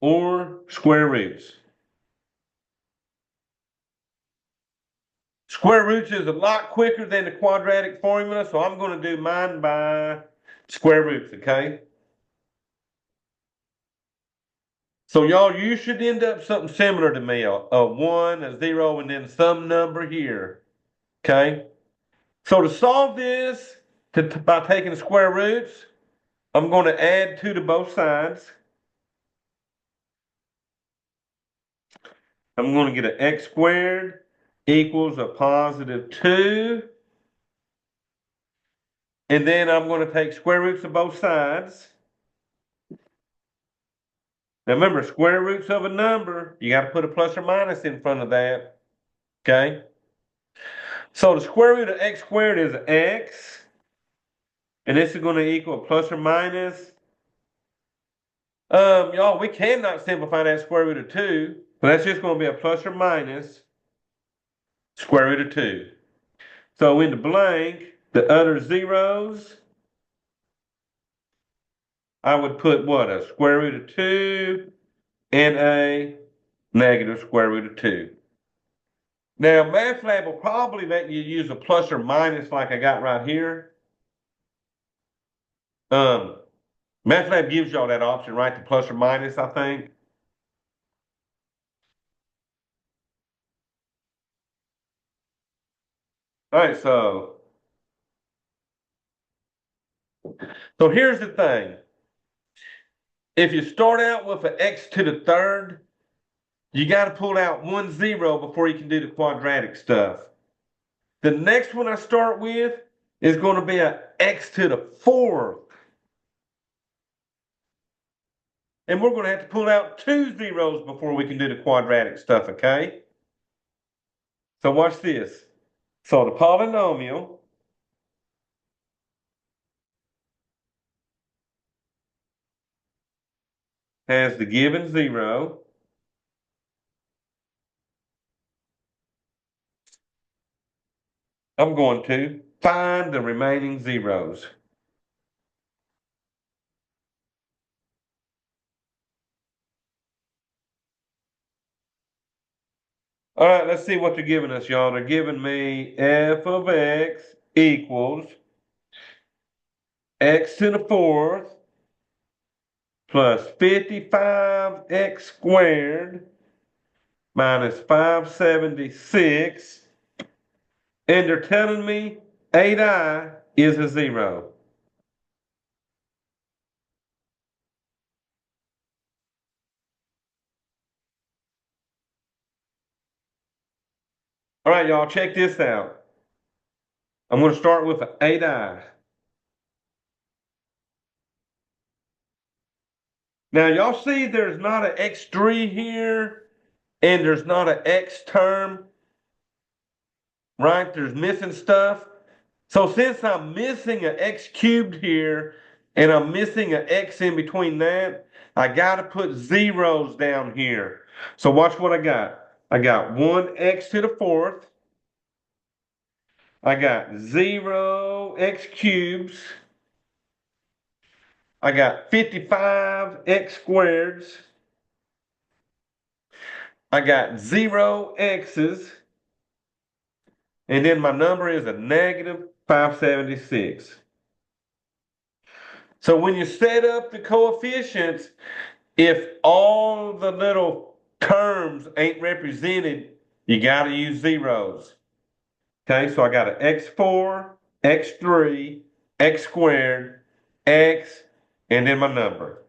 Or square roots. Square roots is a lot quicker than the quadratic formula, so I'm going to do mine by square roots, okay? So y'all, you should end up something similar to me, a 1, a 0, and then some number here, okay? So to solve this by taking the square roots, I'm going to add 2 to both sides. I'm going to get an x squared equals a +2. And then I'm going to take square roots of both sides. Now remember, square roots of a number, you got to put a plus or minus in front of that. Okay? So the square root of x squared is x. And this is going to equal a plus or minus. Y'all, we cannot simplify that square root of 2. So that's just going to be a plus or minus square root of 2. So in the blank, the other zeros, I would put what? A square root of 2 and a negative square root of 2. Now, MathLab will probably let you use a plus or minus like I got right here. MathLab gives y'all that option, right? The plus or minus, I think. All right, so here's the thing. If you start out with an x to the third, you got to pull out 1 0 before you can do the quadratic stuff. The next one I start with is going to be an x to the fourth. And we're going to have to pull out 2 zeros before we can do the quadratic stuff, okay? So watch this. So the polynomial has the given 0. I'm going to find the remaining zeros. All right, let's see what they're giving us, y'all. They're giving me f of x equals x to the fourth plus 55x squared minus 576. And they're telling me 8i is a 0. All right, y'all, check this out. I'm going to start with an 8i. Now, y'all see there's not an x3 here, and there's not an x term, right? There's missing stuff. So since I'm missing an x cubed here, and I'm missing an x in between that, I got to put zeros down here. So watch what I got. I got 1x to the fourth. I got 0x cubes. I got 55x squareds. I got 0 x's. And then my number is a negative 576. So when you set up the coefficients, if all the little terms ain't represented, you got to use zeros. Okay, so I got an x4, x3, x squared, x, and then my number.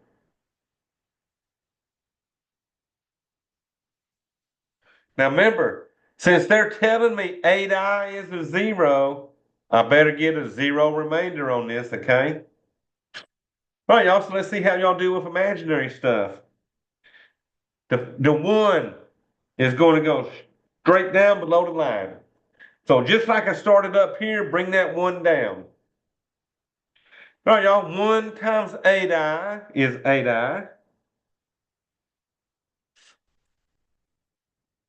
Now remember, since they're telling me 8i is a 0, I better get a 0 remainder on this, okay? All right, y'all, so let's see how y'all do with imaginary stuff. The 1 is going to go straight down below the line. So just like I started up here, bring that 1 down. All right, y'all, 1 times 8i is 8i.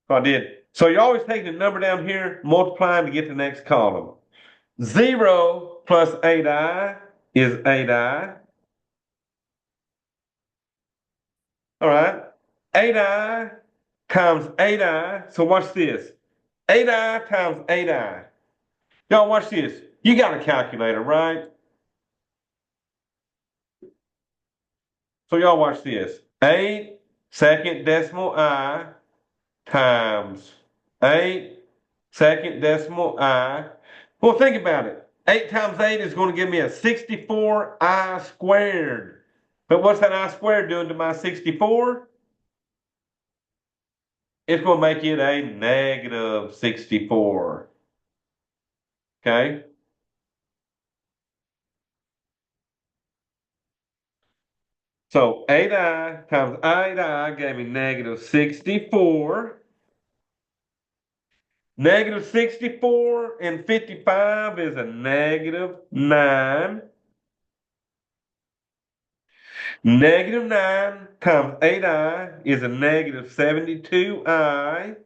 So I did. So you're always taking the number down here, multiplying to get the next column. 0 plus 8i is 8i. All right. 8i times 8i. So watch this. 8i times 8i. Y'all watch this. You got a calculator, right? So y'all watch this. 8 second decimal I times 8 second decimal I. Well, think about it. 8 times 8 is going to give me a 64i squared. But what's that I squared doing to my 64? It's going to make it a negative 64. Okay? So 8i times 8i gave me negative 64. Negative 64 and 55 is a negative 9. Negative 9 times 8i is a negative 72i.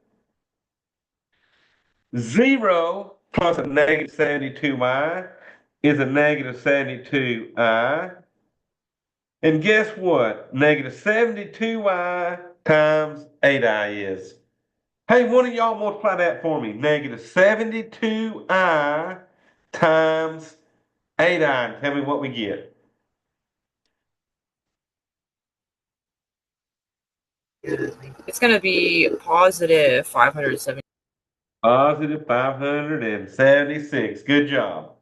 0 plus a negative 72i is a negative 72i. And guess what? Negative 72i times 8i is. Hey, one of y'all multiply that for me. Negative 72i times 8i. And tell me what we get. It's going to be positive 570. Positive 576. Good job.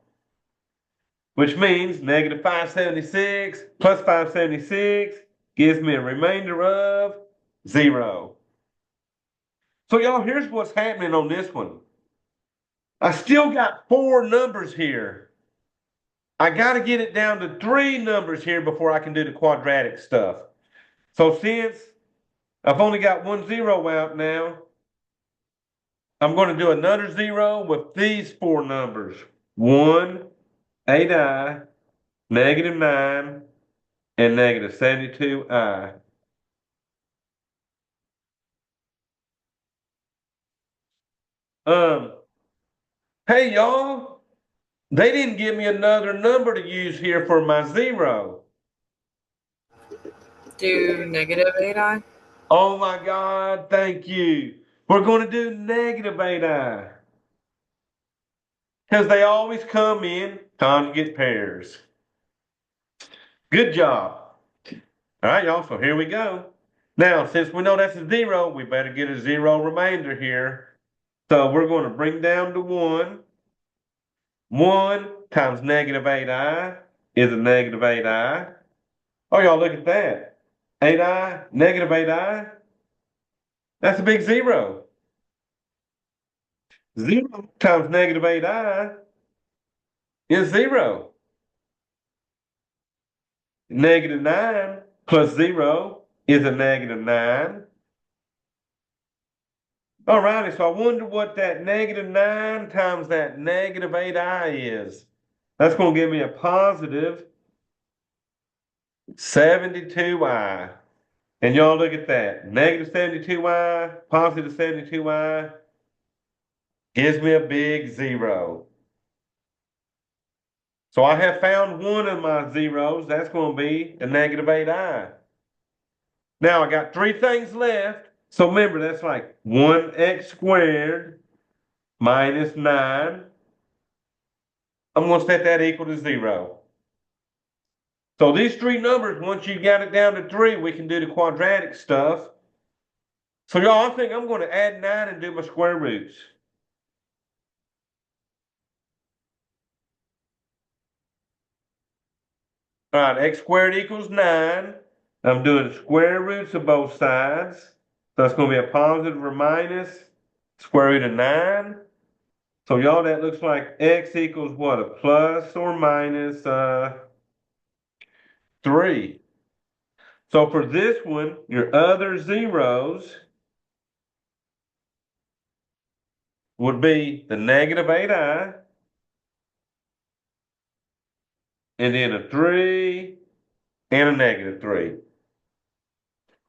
Which means negative 576 plus 576 gives me a remainder of 0. So y'all, here's what's happening on this one. I still got 4 numbers here. I got to get it down to 3 numbers here before I can do the quadratic stuff. So since I've only got 1 0 out now, I'm going to do another 0 with these four numbers. 1, 8i, -9, and -72i. Hey y'all, they didn't give me another number to use here for my 0. Do -8i. Oh my God, thank you. We're going to do -8i. Because they always come in conjugate pairs. Good job. All right, y'all, so here we go. Now, since we know that's a 0, we better get a 0 remainder here. So we're going to bring down to 1. 1 times -8i is a -8i. Oh, y'all, look at that. 8i, -8i. That's a big 0. 0 times -8i is 0. -9 plus 0 is a -9. All righty, so I wonder what that -9 times that -8i is. That's going to give me a positive 72i. And y'all look at that. -72i, positive 72i gives me a big 0. So I have found one of my zeros. That's going to be a -8i. Now I got three things left. So remember, that's like 1x squared minus 9. I'm going to set that equal to 0. So these three numbers, once you got it down to 3, we can do the quadratic stuff. So y'all, I think I'm going to add 9 and do my square roots. All right, x squared equals 9. I'm doing square roots of both sides. So that's going to be a positive or minus square root of 9. So y'all, that looks like x equals what? A plus or minus 3. So for this one, your other zeros would be the -8i, and then a 3, and a -3.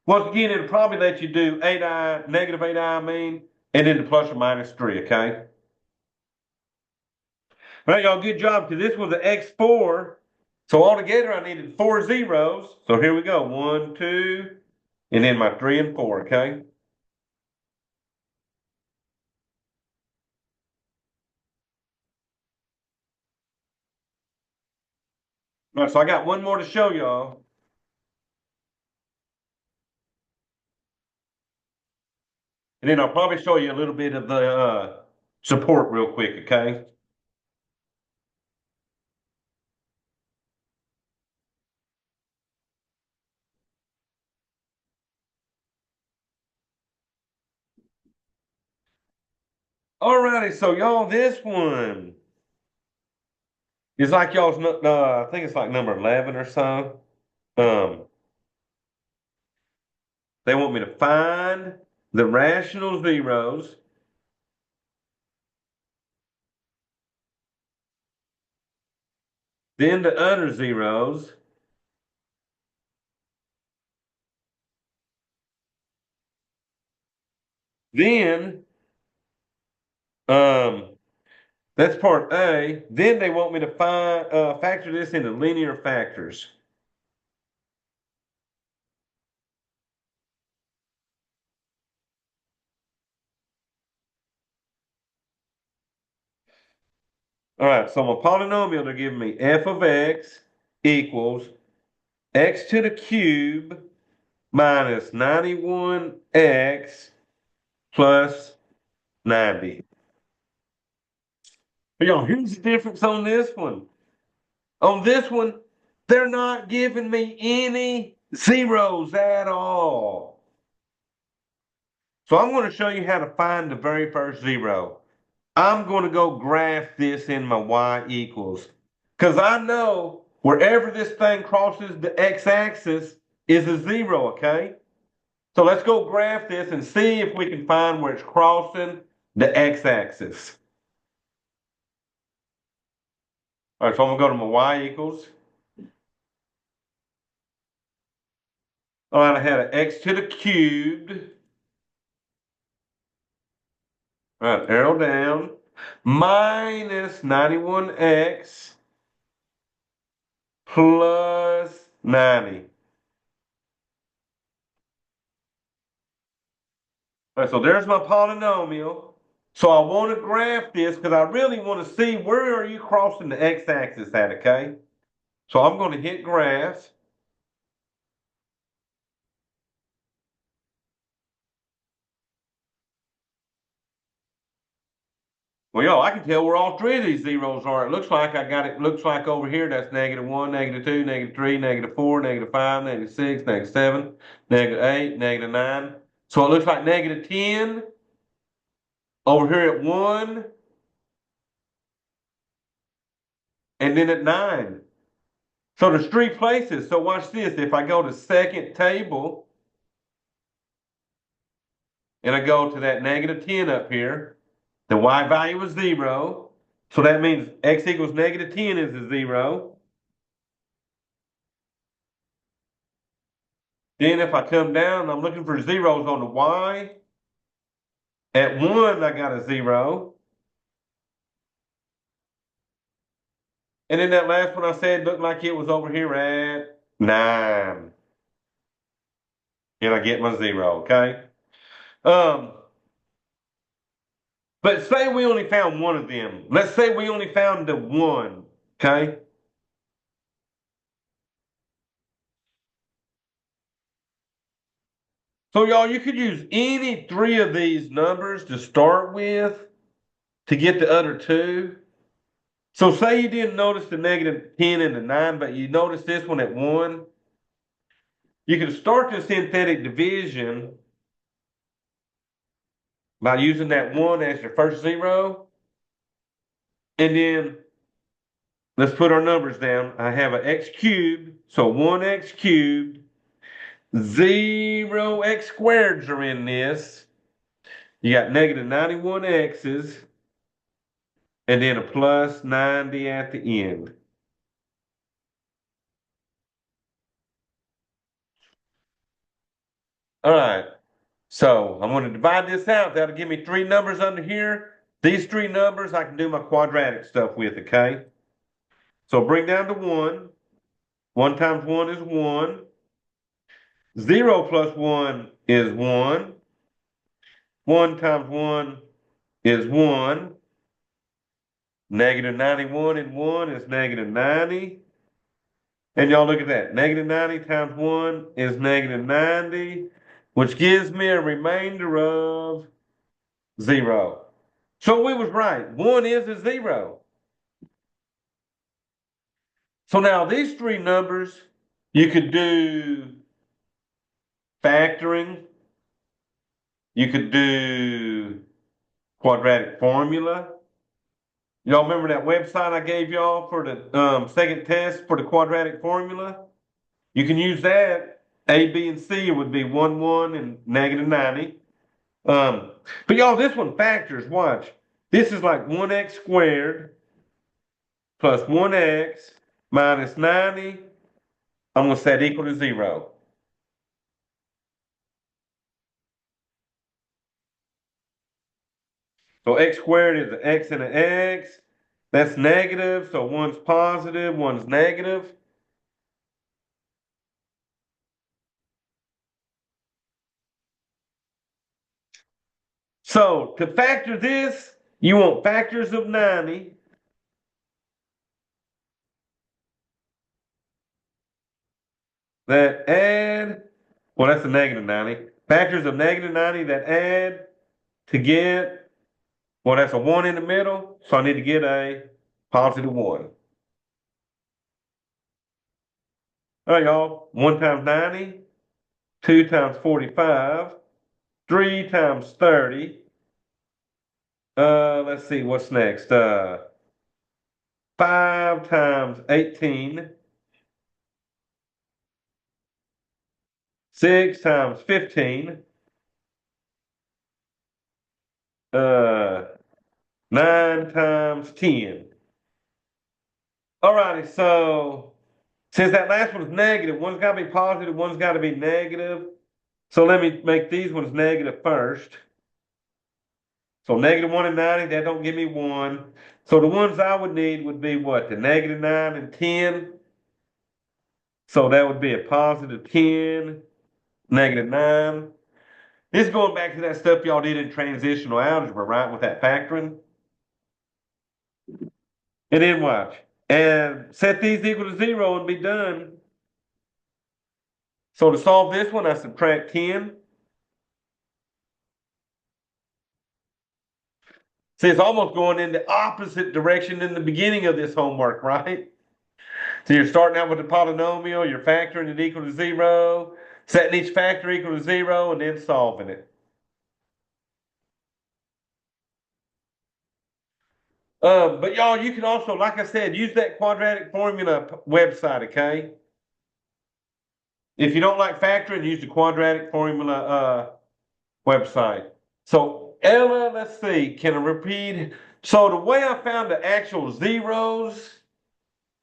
Once again, it'll probably let you do 8i, -8i, I mean, and then the plus or minus 3, okay? All right, y'all, good job, because this was an x4. So altogether, I needed 4 zeros. So here we go, 1, 2, and then my 3 and 4, okay? All right, so I got one more to show y'all. And then I'll probably show you a little bit of the support real quick, okay? Alrighty, so y'all, this one is like y'all's, I think it's like number 11 or so. They want me to find the rational zeros, then the other zeros, then, that's part A. Then they want me to find, factor this into linear factors. All right, so my polynomial, they're giving me f of x equals x to the cube minus 91x plus 90. But y'all, here's the difference on this one. On this one, they're not giving me any zeros at all. So I'm going to show you how to find the very first 0. I'm going to go graph this in my y equals. Because I know wherever this thing crosses the x-axis is a 0, okay? So let's go graph this and see if we can find where it's crossing the x-axis. All right, so I'm going to go to my y equals. All right, I had an x to the cubed. All right, arrow down. Minus 91x plus 90. All right, so there's my polynomial. So I want to graph this because I really want to see where are you crossing the x-axis at, okay? So I'm going to hit graph. Well, yo, I can tell where all three of these zeros are. It looks like I got it. Looks like over here that's -1, -2, -3, -4, -5, -6, -7, -8, -9. So it looks like -10 over here at 1 and then at 9. So there's three places. So watch this. If I go to second table and I go to that -10 up here, the y value is 0. So that means x equals -10 is a 0. Then if I come down, I'm looking for zeros on the y. At 1, I got a 0. And then that last one I said looked like it was over here at 9. And I get my 0, okay? But say we only found one of them. Let's say we only found the 1, okay? So y'all, you could use any three of these numbers to start with to get the other two. So say you didn't notice the -10 and the 9, but you noticed this one at 1. You can start the synthetic division by using that 1 as your first 0. And then let's put our numbers down. I have an x cubed, so 1x cubed. 0 x squareds are in this. You got -91 x's. And then a plus 90 at the end. All right. So I'm going to divide this out. That'll give me three numbers under here. These three numbers I can do my quadratic stuff with, okay? So bring down to 1. 1 times 1 is 1. 0 plus 1 is 1. 1 times 1 is 1. -91 and 1 is -90. And y'all look at that. -90 times 1 is -90, which gives me a remainder of 0. So we was right. 1 is a 0. So now these three numbers, you could do factoring. You could do quadratic formula. Y'all remember that website I gave y'all for the second test for the quadratic formula? You can use that. A, B, and C would be 1, 1, and -90. But y'all, this one factors. Watch. This is like 1x squared plus 1x minus 90. I'm going to set equal to 0. So x squared is an x and an x. That's negative, so one's positive, one's negative. So to factor this, you want factors of 90. That add, well, that's a -90. Factors of -90 that add to get, well, that's a 1 in the middle, so I need to get a +1. All right, y'all. 1 times 90, 2 times 45, 3 times 30. Let's see, what's next? 5 times 18, 6 times 15, 9 times 10. Alrighty, so since that last one's negative, one's got to be positive, one's got to be negative. So let me make these ones negative first. So -1 and 90, that don't give me 1. So the ones I would need would be what? The -9 and 10. So that would be a +10, -9. This is going back to that stuff y'all did in transitional algebra, right? With that factoring. And then watch. And set these equal to 0 and be done. So to solve this one, I subtract 10. See, it's almost going in the opposite direction in the beginning of this homework, right? So you're starting out with the polynomial, you're factoring it equal to 0, setting each factor equal to 0, and then solving it. But y'all, you can also, like I said, use that quadratic formula website, okay? If you don't like factoring, use the quadratic formula website. So Ella, let's see, can I repeat? So the way I found the actual zeros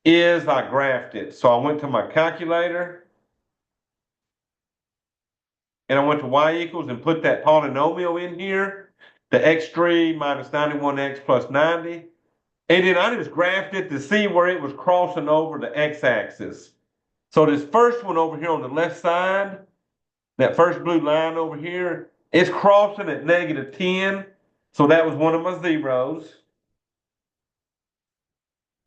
is I graphed it. So I went to my calculator and I went to y equals and put that polynomial in here, the x3 minus 91x plus 90. And then I just graphed it to see where it was crossing over the x-axis. So this first one over here on the left side, that first blue line over here, it's crossing at -10. So that was one of my zeros.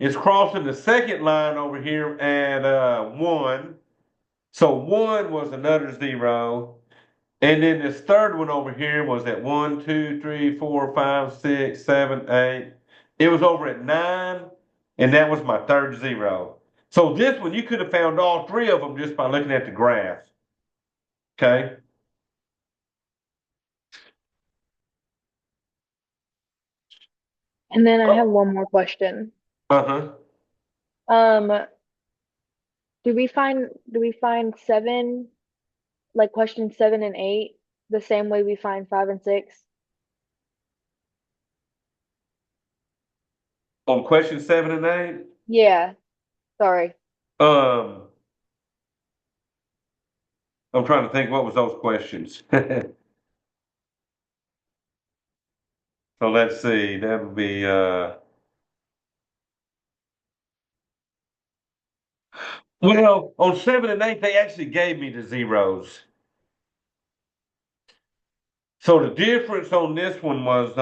It's crossing the second line over here at 1. So 1 was another 0. And then this third one over here was at 1, 2, 3, 4, 5, 6, 7, 8. It was over at 9, and that was my third 0. So this one, you could have found all three of them just by looking at the graph. Okay? And then I have one more question. Uh-huh. Um, do we find 7, like question 7 and 8, the same way we find 5 and 6? On question 7 and 8, Yeah, sorry. um, I'm trying to think what was those questions. So let's see, that would be well, on 7 and 8, they actually gave me the zeros. So the difference on this one was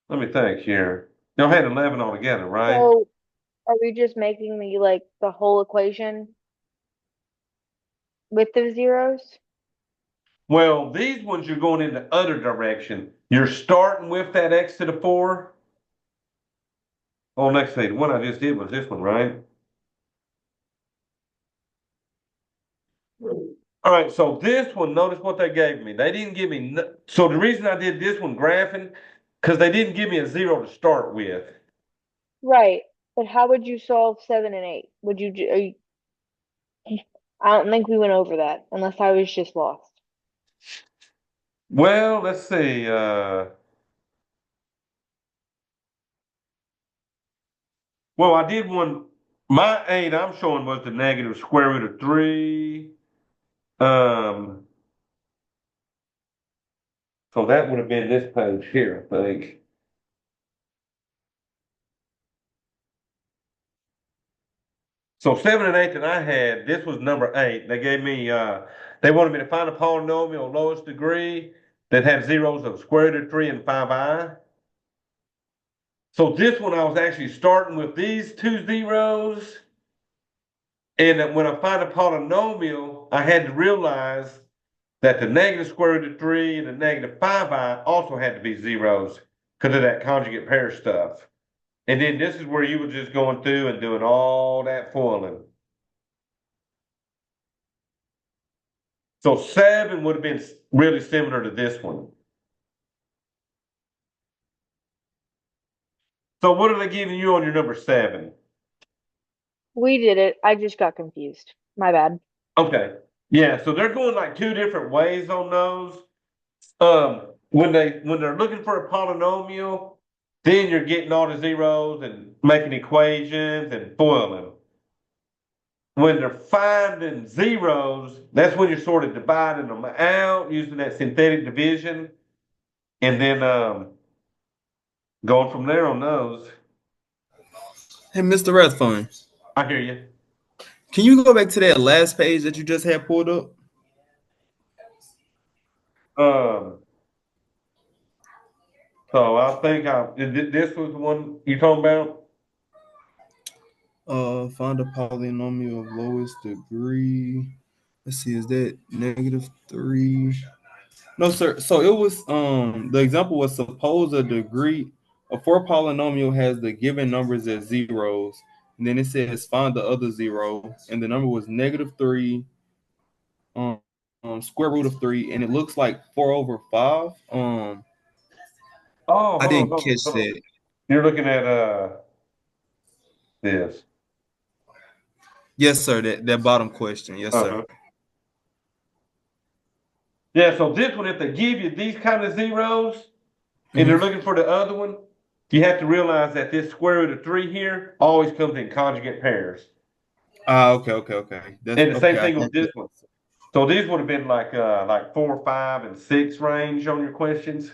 let me think here. Y'all had 11 altogether, right? So are we just making the whole equation with the zeros? Well, these ones you're going in the other direction. You're starting with that x to the 4. Oh, next thing, the one I just did was this one, right? All right, so this one, notice what they gave me. They didn't give me, so the reason I did this one graphing, because they didn't give me a 0 to start with. Right. But how would you solve 7 and 8? I don't think we went over that unless I was just lost. Well, let's see. Well, I did one. My 8 I'm showing was the negative square root of 3. Um, so that would have been this page here, I think. So 7 and 8 that I had, this was number 8. They gave me, they wanted me to find a polynomial lowest degree that had zeros of square root of 3 and 5i. So this one I was actually starting with these two zeros. And when I find a polynomial, I had to realize that the negative square root of 3 and the negative 5i also had to be zeros because of that conjugate pair stuff. And then this is where you were just going through and doing all that foiling. So 7 would have been really similar to this one. So what are they giving you on your number 7? We did it. I just got confused. My bad. Okay. Yeah, so they're going like two different ways on those. When they're looking for a polynomial, then you're getting all the zeros and making equations and FOILing. When they're finding zeros, that's when you're sort of dividing them out using that synthetic division, and then going from there on those. Hey, Mr. Rathfun, I hear you. can you go back to that last page that you just had pulled up? Um, so I think this was the one you talking about. Find a polynomial of lowest degree. Let's see, is that -3? No, sir. So it was the example was suppose a four polynomial has the given numbers as zeros, and then it says find the other zero, and the number was -3, um, square root of 3, and it looks like 4/5. Oh, I hold on, didn't hold on, catch hold on. that. You're looking at this. Yes, sir. That bottom question. Yes, sir. Uh-huh. Yeah, so this one, if they give you these kind of zeros and they're Mhm. looking for the other one, you have to realize that this square root of 3 here always comes in conjugate pairs. Okay. That's And the same okay. I thing with got this that. one. So these would have been like 4, 5, and 6 range on your questions.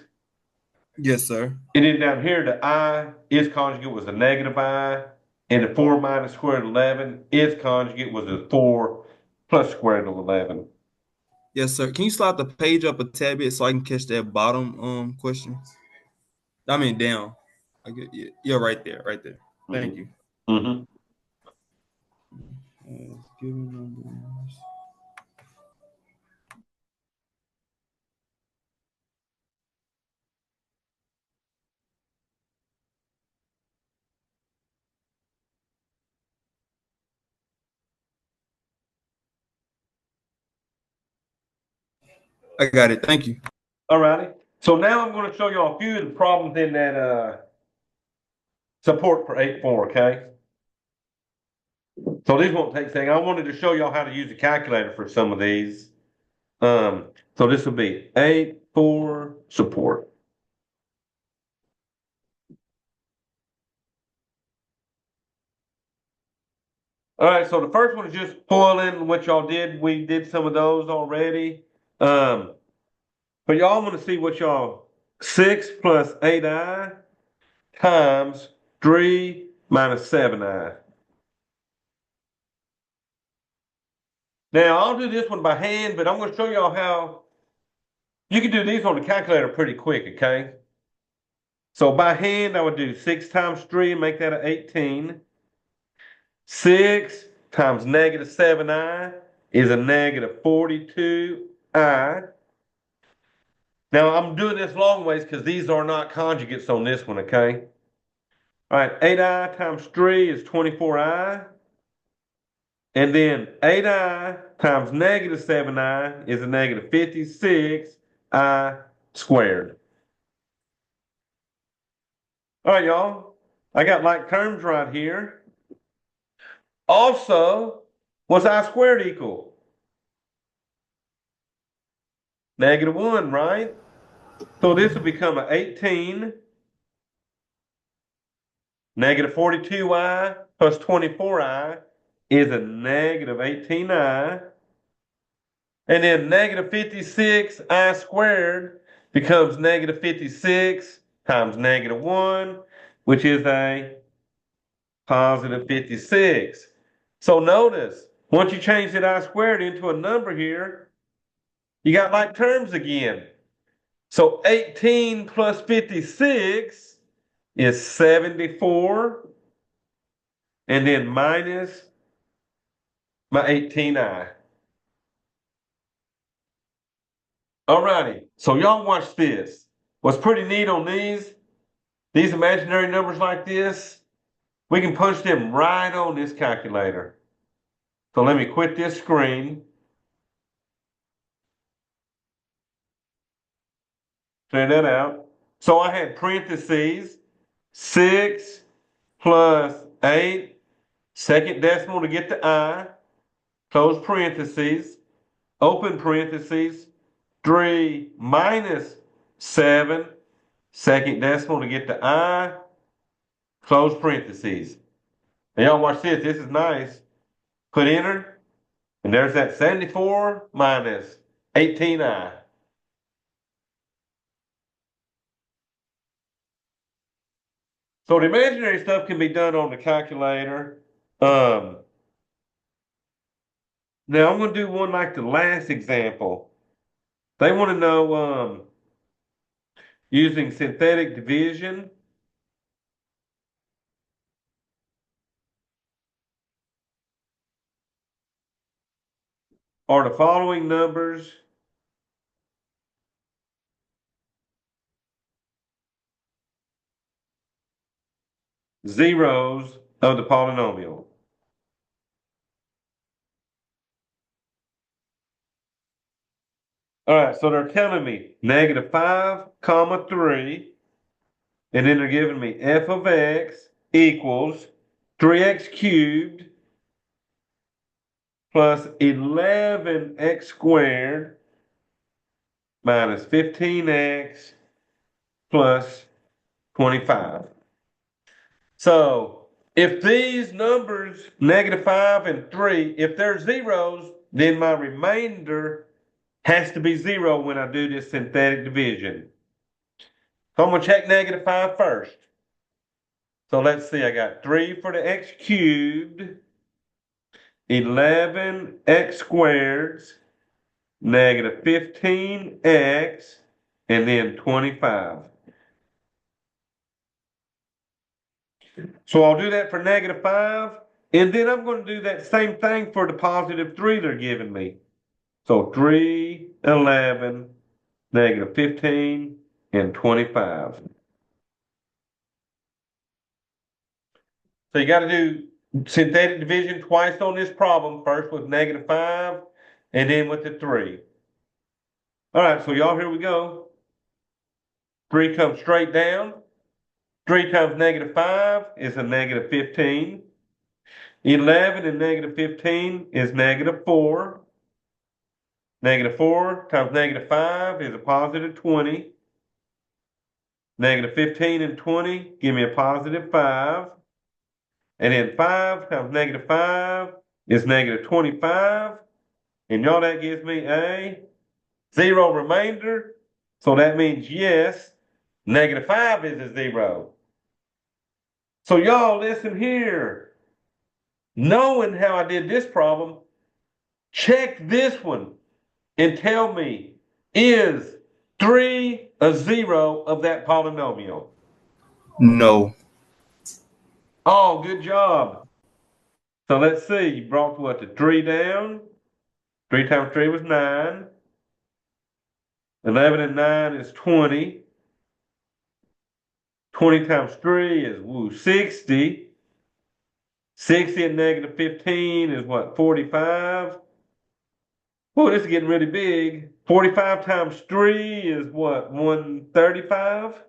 Yes, sir. And then down here, the I, its conjugate was a negative I, and the 4 minus square root of 11, its conjugate was a 4 plus square root of 11. Yes, sir. Can you slide the page up a tad bit so I can catch that bottom question? I mean down. I get yeah, right there, right there. Thank Mm-hmm. you. Mm-hmm. Given numbers. I got it. Thank you. All righty. So now I'm going to show you a few of the problems in that support for 8-4, okay? So these won't take a second. I wanted to show y'all how to use a calculator for some of these. So this will be 8-4 support. All right, so the first one is just pulling what y'all did. We did some of those already. But y'all want to see what y'all 6 plus 8i times 3 minus 7i. Now I'll do this one by hand, but I'm going to show y'all how you can do these on the calculator pretty quick, okay? So by hand, I would do 6 times 3 and make that an 18. 6 times negative 7i is a negative 42i. Now I'm doing this long ways because these are not conjugates on this one, okay? All right, 8i times 3 is 24i. And then 8i times negative 7i is a negative 56i squared. All right, y'all. I got like terms right here. Also, what's I squared equal? -1, right? So this will become an 18. Negative 42i plus 24i is a negative 18i. And then negative 56i squared becomes negative 56 times -1, which is a positive 56. So notice, once you change that I squared into a number here, you got like terms again. So 18 plus 56 is 74, and then minus my 18i. Alrighty, so y'all watch this. What's pretty neat on these imaginary numbers like this, we can punch them right on this calculator. So let me quit this screen. Clear that out. So I had parentheses, 6 plus 8, second decimal to get the I, close parentheses. open parentheses, 3 minus 7, second decimal to get to I, close parentheses. Now y'all watch this. This is nice. Put enter, and there's that 74 minus 18I. So the imaginary stuff can be done on the calculator. Now I'm going to do one like the last example. They want to know using synthetic division. Are the following numbers zeros of the polynomial? All right, so they're telling me -5, 3, and then they're giving me f of x equals 3x cubed plus 11x squared minus 15x plus 25. So if these numbers, -5 and 3, if they're zeros, then my remainder has to be 0 when I do this synthetic division. So I'm going to check -5 first. So let's see, I got 3 for the x cubed, 11x squared, -15x, and then 25. So I'll do that for -5, and then I'm going to do that same thing for the +3 they're giving me. So 3, 11, -15, and 25. So you got to do synthetic division twice on this problem, first with -5 and then with the 3. All right, so y'all, here we go. 3 comes straight down. 3 times -5 is a -15. 11 and -15 is -4. -4 times -5 is a +20. -15 and 20 give me a +5. And then 5 times -5 is -25. And y'all, that gives me a 0 remainder. So that means yes, -5 is a 0. So y'all, listen here. Knowing how I did this problem, check this one and tell me, is 3 a 0 of that polynomial? No. Oh, good job. So let's see, you brought what, the 3 down? 3 times 3 was 9. 11 and 9 is 20. 20 times 3 is 60. 60 and -15 is what, 45? Oh, this is getting really big. 45 times 3 is what, 135?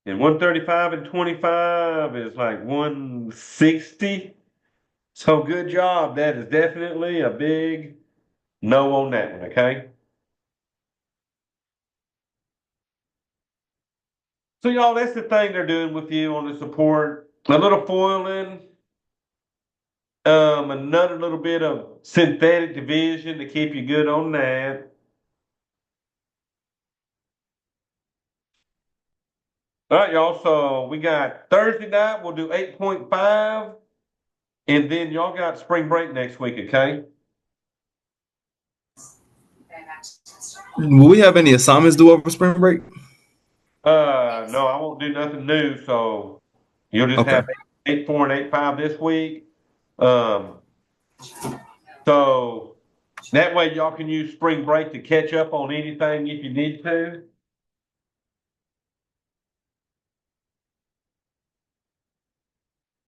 And 135 and 25 is like 160. So good job. That is definitely a big no on that one, okay? So y'all, that's the thing they're doing with you on the support. A little foiling, another little bit of synthetic division to keep you good on that. All right, y'all. So we got Thursday night, we'll do 8.5. And then y'all got spring break next week, okay? Will we have any assignments due over spring break? No, I won't do nothing new, so you'll just Okay. have 8.4 and 8.5 this week. So that way y'all can use spring break to catch up on anything if you need to.